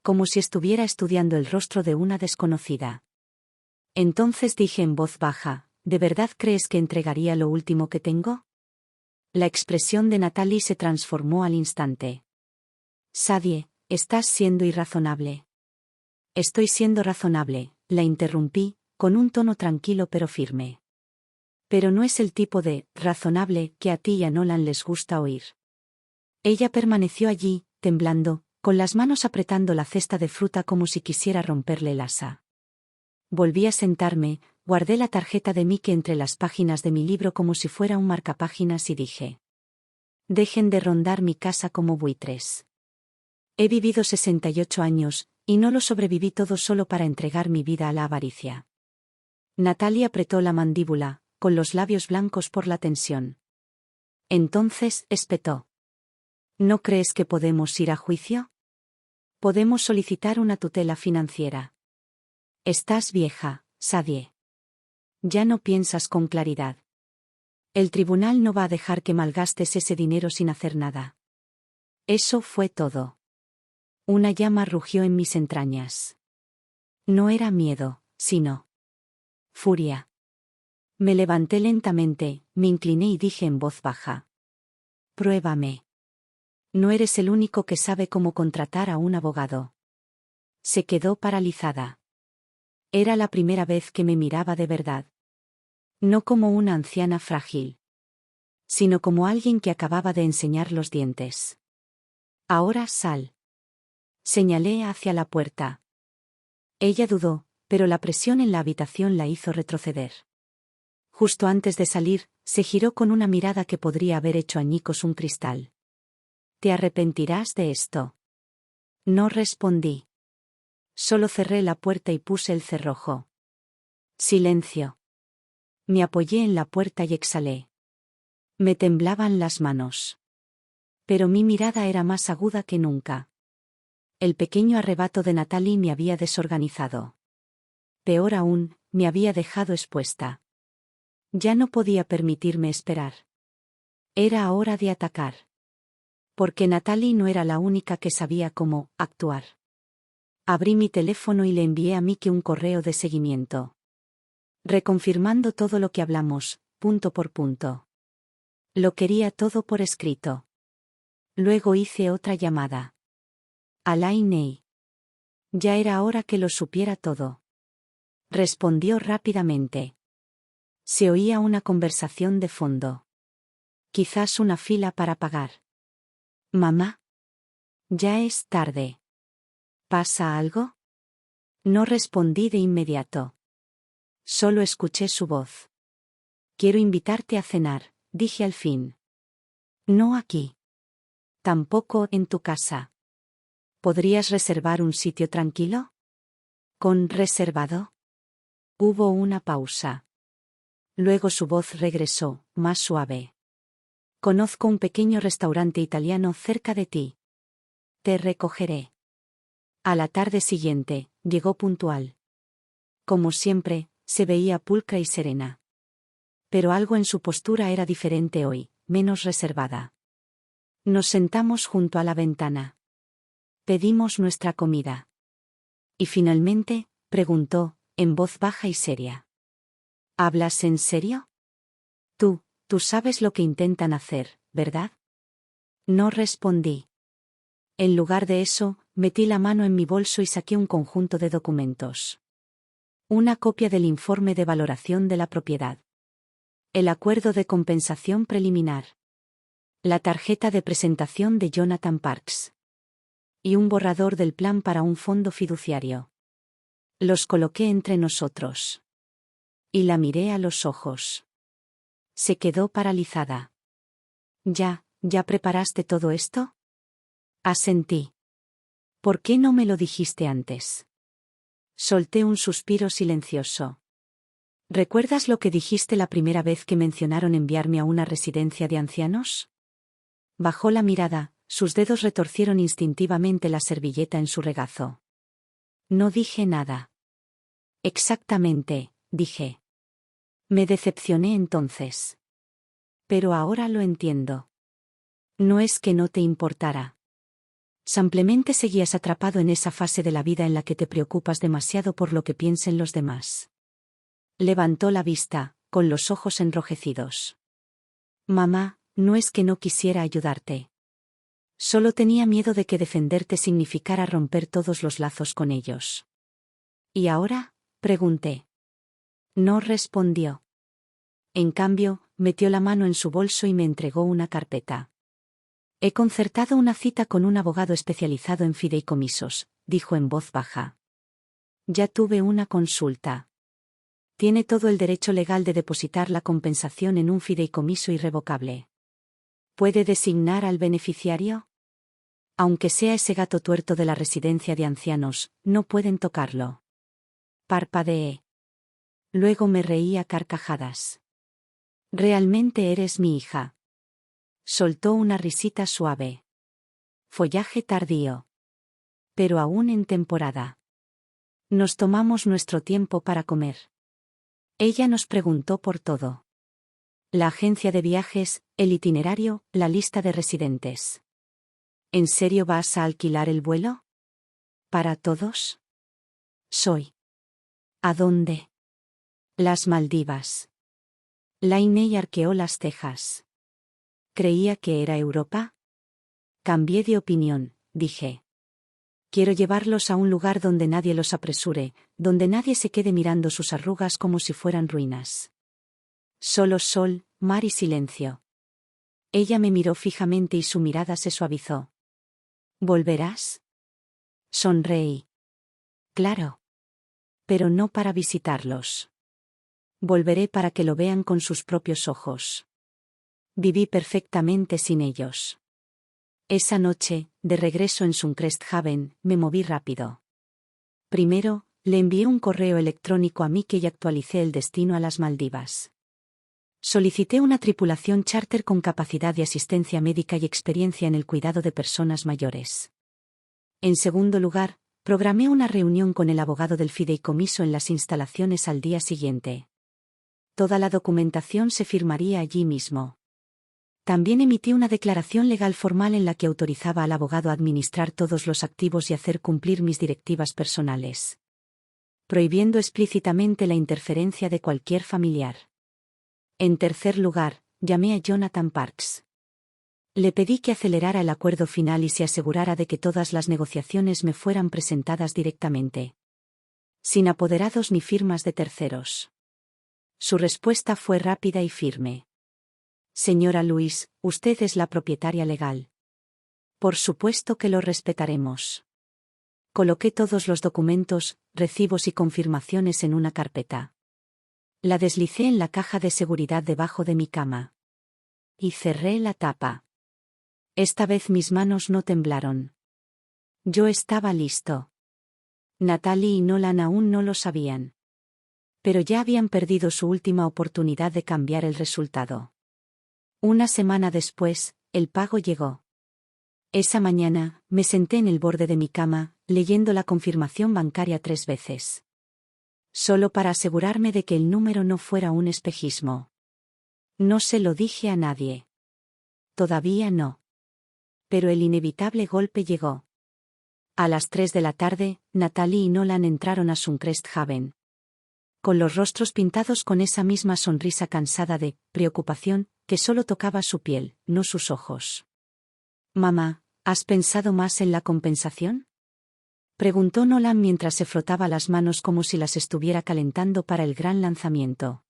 A: Como si estuviera estudiando el rostro de una desconocida. Entonces dije en voz baja, ¿de verdad crees que entregaría lo último que tengo? La expresión de Natalie se transformó al instante. Sadie, estás siendo irrazonable. Estoy siendo razonable, la interrumpí, con un tono tranquilo pero firme. Pero no es el tipo de razonable que a ti y a Nolan les gusta oír. Ella permaneció allí, temblando, con las manos apretando la cesta de fruta como si quisiera romperle el asa. Volví a sentarme, guardé la tarjeta de Mickey entre las páginas de mi libro como si fuera un marcapáginas y dije: dejen de rondar mi casa como buitres. He vivido 68 años, y no lo sobreviví todo solo para entregar mi vida a la avaricia. Natalie apretó la mandíbula, con los labios blancos por la tensión. Entonces espetó. ¿No crees que podemos ir a juicio? Podemos solicitar una tutela financiera. Estás vieja, Sadie. Ya no piensas con claridad. El tribunal no va a dejar que malgastes ese dinero sin hacer nada. Eso fue todo. Una llama rugió en mis entrañas. No era miedo, sino furia. Me levanté lentamente, me incliné y dije en voz baja: pruébame. No eres el único que sabe cómo contratar a un abogado. Se quedó paralizada. Era la primera vez que me miraba de verdad. No como una anciana frágil, sino como alguien que acababa de enseñar los dientes. Ahora sal. Señalé hacia la puerta. Ella dudó, pero la presión en la habitación la hizo retroceder. Justo antes de salir, se giró con una mirada que podría haber hecho añicos un cristal. ¿Te arrepentirás de esto? No respondí. Solo cerré la puerta y puse el cerrojo. Silencio. Me apoyé en la puerta y exhalé. Me temblaban las manos. Pero mi mirada era más aguda que nunca. El pequeño arrebato de Natalie me había desorganizado. Peor aún, me había dejado expuesta. Ya no podía permitirme esperar. Era hora de atacar. Porque Natalie no era la única que sabía cómo actuar. Abrí mi teléfono y le envié a Mike un correo de seguimiento. Reconfirmando todo lo que hablamos, punto por punto. Lo quería todo por escrito. Luego hice otra llamada. Alain Ney. Ya era hora que lo supiera todo. Respondió rápidamente. Se oía una conversación de fondo. Quizás una fila para pagar. Mamá. Ya es tarde. ¿Pasa algo? No respondí de inmediato. Solo escuché su voz. Quiero invitarte a cenar, dije al fin. No aquí. Tampoco en tu casa. ¿Podrías reservar un sitio tranquilo? ¿Con reservado? Hubo una pausa. Luego su voz regresó, más suave. Conozco un pequeño restaurante italiano cerca de ti. Te recogeré. A la tarde siguiente, llegó puntual. Como siempre, se veía pulcra y serena. Pero algo en su postura era diferente hoy, menos reservada. Nos sentamos junto a la ventana. Pedimos nuestra comida. Y finalmente, preguntó, en voz baja y seria. ¿Hablas en serio? Tú sabes lo que intentan hacer, ¿verdad? No respondí. En lugar de eso, metí la mano en mi bolso y saqué un conjunto de documentos. Una copia del informe de valoración de la propiedad. El acuerdo de compensación preliminar. La tarjeta de presentación de Jonathan Parks. Y un borrador del plan para un fondo fiduciario. Los coloqué entre nosotros. Y la miré a los ojos. Se quedó paralizada. ¿Ya preparaste todo esto? Asentí. ¿Por qué no me lo dijiste antes? Solté un suspiro silencioso. ¿Recuerdas lo que dijiste la primera vez que mencionaron enviarme a una residencia de ancianos? Bajó la mirada, sus dedos retorcieron instintivamente la servilleta en su regazo. No dije nada. Exactamente, dije. Me decepcioné entonces. Pero ahora lo entiendo. No es que no te importara. Simplemente seguías atrapado en esa fase de la vida en la que te preocupas demasiado por lo que piensen los demás. Levantó la vista, con los ojos enrojecidos. Mamá, no es que no quisiera ayudarte. Solo tenía miedo de que defenderte significara romper todos los lazos con ellos. ¿Y ahora? Pregunté. No respondió. En cambio, metió la mano en su bolso y me entregó una carpeta. He concertado una cita con un abogado especializado en fideicomisos, dijo en voz baja. Ya tuve una consulta. Tiene todo el derecho legal de depositar la compensación en un fideicomiso irrevocable. ¿Puede designar al beneficiario? Aunque sea ese gato tuerto de la residencia de ancianos, no pueden tocarlo. Parpadeé. Luego me reí a carcajadas. Realmente eres mi hija. Soltó una risita suave. Follaje tardío. Pero aún en temporada. Nos tomamos nuestro tiempo para comer. Ella nos preguntó por todo. La agencia de viajes, el itinerario, la lista de residentes. ¿En serio vas a alquilar el vuelo? ¿Para todos? Soy. ¿A dónde? Las Maldivas. Lainey arqueó las cejas. ¿Creía que era Europa? Cambié de opinión, dije. Quiero llevarlos a un lugar donde nadie los apresure, donde nadie se quede mirando sus arrugas como si fueran ruinas. Solo sol, mar y silencio. Ella me miró fijamente y su mirada se suavizó. ¿Volverás? Sonreí. Claro. Pero no para visitarlos. Volveré para que lo vean con sus propios ojos. Viví perfectamente sin ellos. Esa noche, de regreso en Suncrest Haven, me moví rápido. Primero, le envié un correo electrónico a Mike y actualicé el destino a las Maldivas. Solicité una tripulación charter con capacidad de asistencia médica y experiencia en el cuidado de personas mayores. En segundo lugar, Programé una reunión con el abogado del fideicomiso en las instalaciones al día siguiente. Toda la documentación se firmaría allí mismo. También emití una declaración legal formal en la que autorizaba al abogado a administrar todos los activos y hacer cumplir mis directivas personales, prohibiendo explícitamente la interferencia de cualquier familiar. En tercer lugar, llamé a Jonathan Parks. Le pedí que acelerara el acuerdo final y se asegurara de que todas las negociaciones me fueran presentadas directamente, sin apoderados ni firmas de terceros. Su respuesta fue rápida y firme. Señora Louise, usted es la propietaria legal. Por supuesto que lo respetaremos. Coloqué todos los documentos, recibos y confirmaciones en una carpeta. La deslicé en la caja de seguridad debajo de mi cama. Y cerré la tapa. Esta vez mis manos no temblaron. Yo estaba listo. Natalie y Nolan aún no lo sabían. Pero ya habían perdido su última oportunidad de cambiar el resultado. Una semana después, el pago llegó. Esa mañana, me senté en el borde de mi cama, leyendo la confirmación bancaria 3 veces. Solo para asegurarme de que el número no fuera un espejismo. No se lo dije a nadie. Todavía no. Pero el inevitable golpe llegó. A las 3 de la tarde, Natalie y Nolan entraron a Suncrest Haven. Con los rostros pintados con esa misma sonrisa cansada de preocupación, que solo tocaba su piel, no sus ojos. «Mamá, ¿has pensado más en la compensación?», preguntó Nolan mientras se frotaba las manos como si las estuviera calentando para el gran lanzamiento.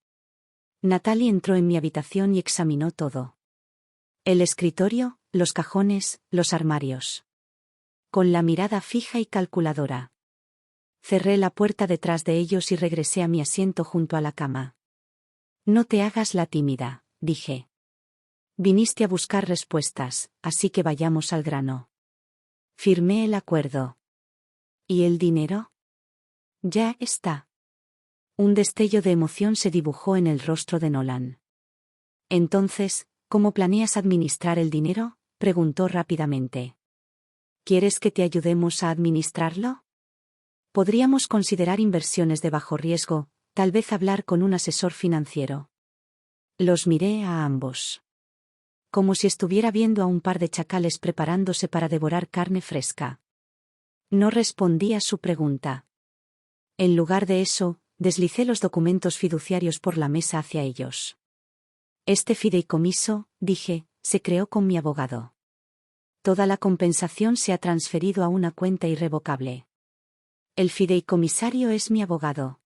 A: Natalie entró en mi habitación y examinó todo. El escritorio, los cajones, los armarios. Con la mirada fija y calculadora. Cerré la puerta detrás de ellos y regresé a mi asiento junto a la cama. «No te hagas la tímida», dije. «Viniste a buscar respuestas, así que vayamos al grano». Firmé el acuerdo. ¿Y el dinero? Ya está. Un destello de emoción se dibujó en el rostro de Nolan. Entonces, ¿cómo planeas administrar el dinero?, preguntó rápidamente. ¿Quieres que te ayudemos a administrarlo? Podríamos considerar inversiones de bajo riesgo, tal vez hablar con un asesor financiero. Los miré a ambos. Como si estuviera viendo a un par de chacales preparándose para devorar carne fresca. No respondí a su pregunta. En lugar de eso, deslicé los documentos fiduciarios por la mesa hacia ellos. Este fideicomiso, dije, se creó con mi abogado. Toda la compensación se ha transferido a una cuenta irrevocable. El fideicomisario es mi abogado.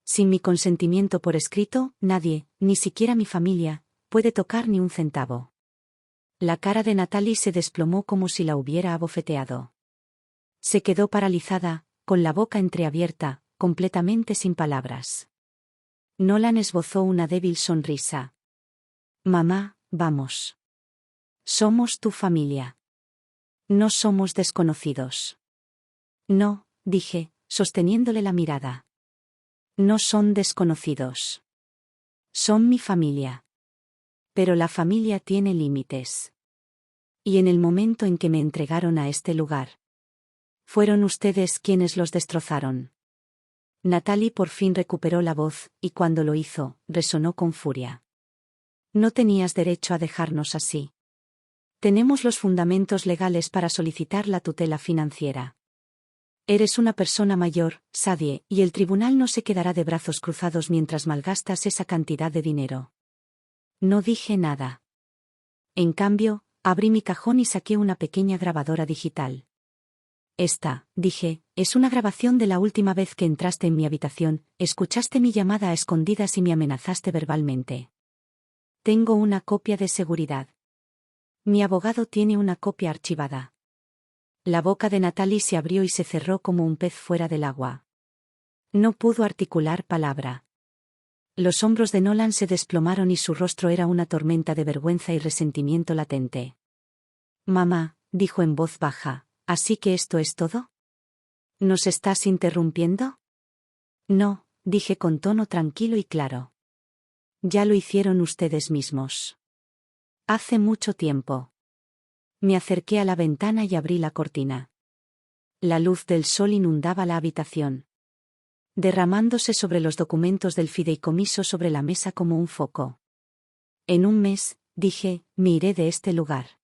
A: Sin mi consentimiento por escrito, nadie, ni siquiera mi familia, puede tocar ni un centavo. La cara de Natalie se desplomó como si la hubiera abofeteado. Se quedó paralizada, con la boca entreabierta, completamente sin palabras. Nolan esbozó una débil sonrisa. «Mamá, vamos. Somos tu familia. No somos desconocidos». «No», dije, sosteniéndole la mirada. «No son desconocidos. Son mi familia. Pero la familia tiene límites. Y en el momento en que me entregaron a este lugar, fueron ustedes quienes los destrozaron». Natalie por fin recuperó la voz, y cuando lo hizo, resonó con furia. «No tenías derecho a dejarnos así. Tenemos los fundamentos legales para solicitar la tutela financiera. Eres una persona mayor, Sadie, y el tribunal no se quedará de brazos cruzados mientras malgastas esa cantidad de dinero». No dije nada. En cambio, abrí mi cajón y saqué una pequeña grabadora digital. «Esta», dije, «es una grabación de la última vez que entraste en mi habitación, escuchaste mi llamada a escondidas y me amenazaste verbalmente. Tengo una copia de seguridad. Mi abogado tiene una copia archivada». La boca de Natalie se abrió y se cerró como un pez fuera del agua. No pudo articular palabra. Los hombros de Nolan se desplomaron y su rostro era una tormenta de vergüenza y resentimiento latente. «Mamá», dijo en voz baja, «¿así que esto es todo? ¿Nos estás interrumpiendo?». «No», dije con tono tranquilo y claro. «Ya lo hicieron ustedes mismos. Hace mucho tiempo». Me acerqué a la ventana y abrí la cortina. La luz del sol inundaba la habitación, derramándose sobre los documentos del fideicomiso sobre la mesa como un foco. En un mes, dije, me iré de este lugar.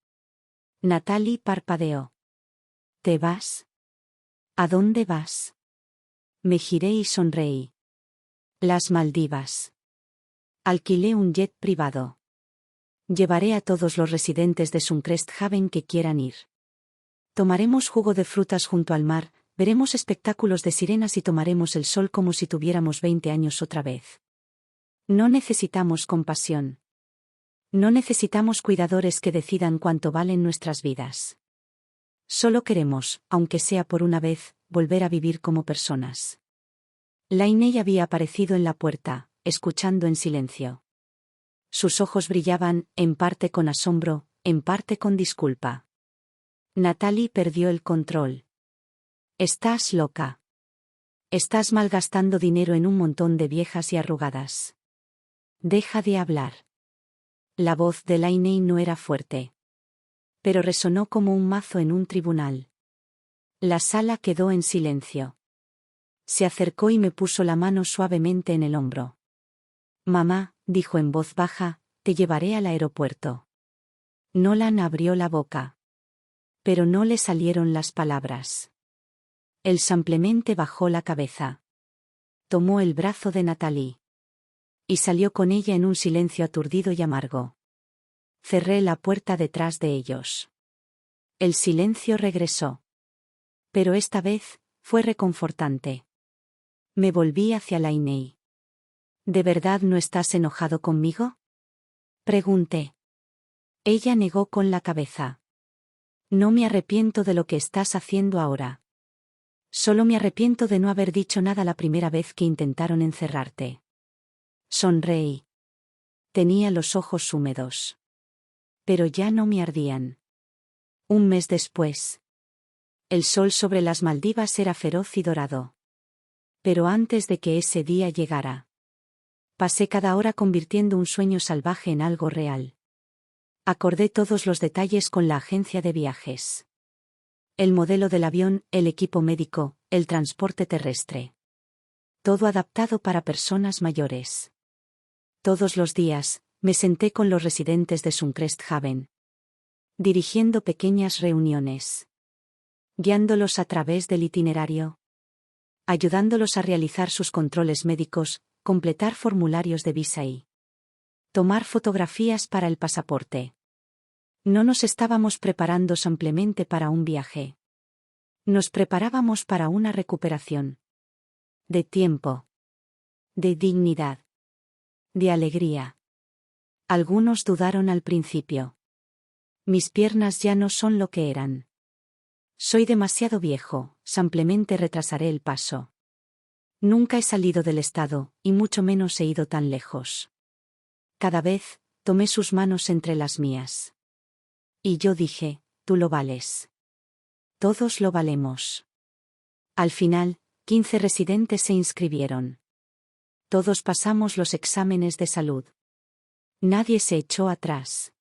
A: Natalie parpadeó. ¿Te vas? ¿A dónde vas? Me giré y sonreí. Las Maldivas. Alquilé un jet privado. Llevaré a todos los residentes de Suncrest Haven que quieran ir. Tomaremos jugo de frutas junto al mar, veremos espectáculos de sirenas y tomaremos el sol como si tuviéramos 20 años otra vez. No necesitamos compasión. No necesitamos cuidadores que decidan cuánto valen nuestras vidas. Solo queremos, aunque sea por una vez, volver a vivir como personas. Lainey había aparecido en la puerta, escuchando en silencio. Sus ojos brillaban, en parte con asombro, en parte con disculpa. Natalie perdió el control. Estás loca. Estás malgastando dinero en un montón de viejas y arrugadas. Deja de hablar. La voz de Lainey no era fuerte, pero resonó como un mazo en un tribunal. La sala quedó en silencio. Se acercó y me puso la mano suavemente en el hombro. Mamá, dijo en voz baja, te llevaré al aeropuerto. Nolan abrió la boca, pero no le salieron las palabras. Él simplemente bajó la cabeza. Tomó el brazo de Natalie y salió con ella en un silencio aturdido y amargo. Cerré la puerta detrás de ellos. El silencio regresó. Pero esta vez, fue reconfortante. Me volví hacia Lainey. ¿De verdad no estás enojado conmigo? Pregunté. Ella negó con la cabeza. No me arrepiento de lo que estás haciendo ahora. Solo me arrepiento de no haber dicho nada la primera vez que intentaron encerrarte. Sonreí. Tenía los ojos húmedos. Pero ya no me ardían. Un mes después. El sol sobre las Maldivas era feroz y dorado. Pero antes de que ese día llegara, pasé cada hora convirtiendo un sueño salvaje en algo real. Acordé todos los detalles con la agencia de viajes. El modelo del avión, el equipo médico, el transporte terrestre. Todo adaptado para personas mayores. Todos los días, me senté con los residentes de Suncrest Haven, dirigiendo pequeñas reuniones, guiándolos a través del itinerario, ayudándolos a realizar sus controles médicos, completar formularios de visa y tomar fotografías para el pasaporte. No nos estábamos preparando simplemente para un viaje. Nos preparábamos para una recuperación. De tiempo. De dignidad. De alegría. Algunos dudaron al principio. Mis piernas ya no son lo que eran. Soy demasiado viejo, simplemente retrasaré el paso. Nunca he salido del estado, y mucho menos he ido tan lejos. Cada vez, tomé sus manos entre las mías. Y yo dije, tú lo vales. Todos lo valemos. Al final, 15 residentes se inscribieron. Todos pasamos los exámenes de salud. Nadie se echó atrás.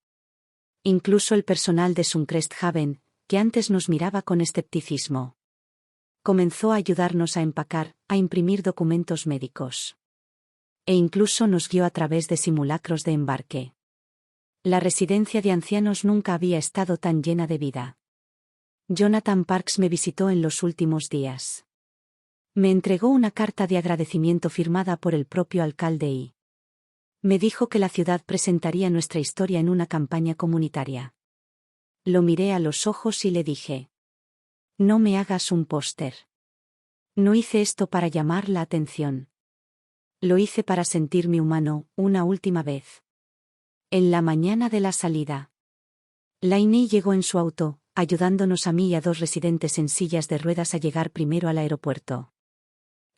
A: Incluso el personal de Suncrest Haven, que antes nos miraba con escepticismo. Comenzó a ayudarnos a empacar, a imprimir documentos médicos. E incluso nos guió a través de simulacros de embarque. La residencia de ancianos nunca había estado tan llena de vida. Jonathan Parks me visitó en los últimos días. Me entregó una carta de agradecimiento firmada por el propio alcalde y me dijo que la ciudad presentaría nuestra historia en una campaña comunitaria. Lo miré a los ojos y le dije: no me hagas un póster. No hice esto para llamar la atención. Lo hice para sentirme humano, una última vez. En la mañana de la salida, Lainey llegó en su auto, ayudándonos a mí y a 2 residentes en sillas de ruedas a llegar primero al aeropuerto.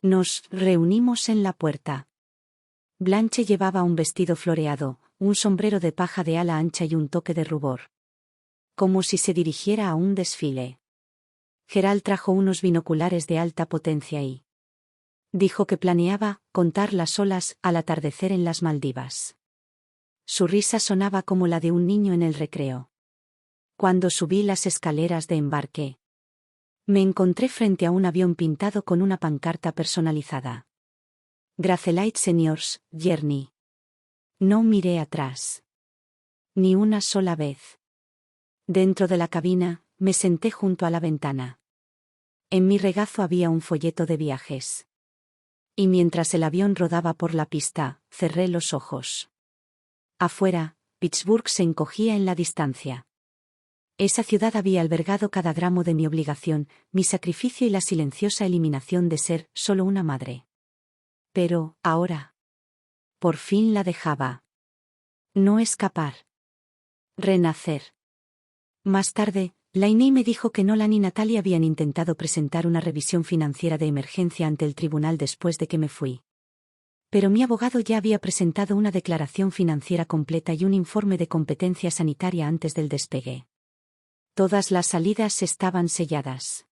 A: Nos reunimos en la puerta. Blanche llevaba un vestido floreado, un sombrero de paja de ala ancha y un toque de rubor. Como si se dirigiera a un desfile. Gerald trajo unos binoculares de alta potencia y dijo que planeaba contar las olas al atardecer en las Maldivas. Su risa sonaba como la de un niño en el recreo. Cuando subí las escaleras de embarque, Me encontré frente a un avión pintado con una pancarta personalizada. Gracelite Seniors, Journey. No miré atrás. Ni una sola vez. Dentro de la cabina, me senté junto a la ventana. En mi regazo había un folleto de viajes. Y mientras el avión rodaba por la pista, cerré los ojos. Afuera, Pittsburgh se encogía en la distancia. Esa ciudad había albergado cada gramo de mi obligación, mi sacrificio y la silenciosa eliminación de ser solo una madre. Pero, ahora. Por fin la dejaba. No escapar. Renacer. Más tarde, Lainey me dijo que Nolan y Natalie habían intentado presentar una revisión financiera de emergencia ante el tribunal después de que me fui. Pero mi abogado ya había presentado una declaración financiera completa y un informe de competencia sanitaria antes del despegue. Todas las salidas estaban selladas.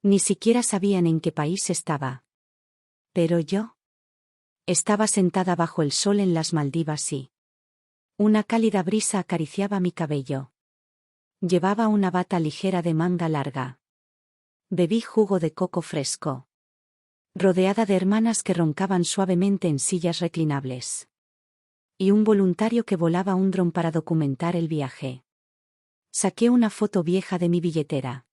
A: Ni siquiera sabían en qué país estaba. Pero yo. Estaba sentada bajo el sol en las Maldivas y una cálida brisa acariciaba mi cabello. Llevaba una bata ligera de manga larga. Bebí jugo de coco fresco. Rodeada de hermanas que roncaban suavemente en sillas reclinables. Y un voluntario que volaba un dron para documentar el viaje. Saqué una foto vieja de mi billetera.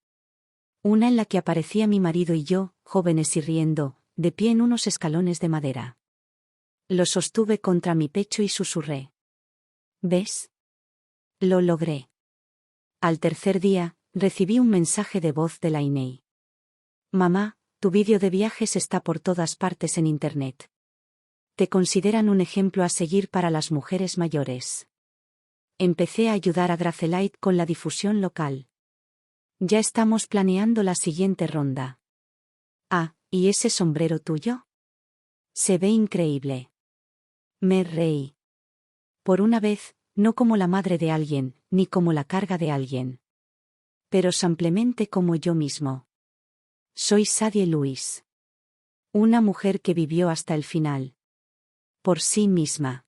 A: Una en la que aparecía mi marido y yo, jóvenes y riendo, de pie en unos escalones de madera. Lo sostuve contra mi pecho y susurré. ¿Ves? Lo logré. Al tercer día, recibí un mensaje de voz de Lainey. Mamá, tu vídeo de viajes está por todas partes en Internet. Te consideran un ejemplo a seguir para las mujeres mayores. Empecé a ayudar a Gracelite con la difusión local. Ya estamos planeando la siguiente ronda. Ah, ¿y ese sombrero tuyo? Se ve increíble. Me reí. Por una vez, no como la madre de alguien, ni como la carga de alguien. Pero simplemente como yo mismo. Soy Sadie Lewis. Una mujer que vivió hasta el final. Por sí misma.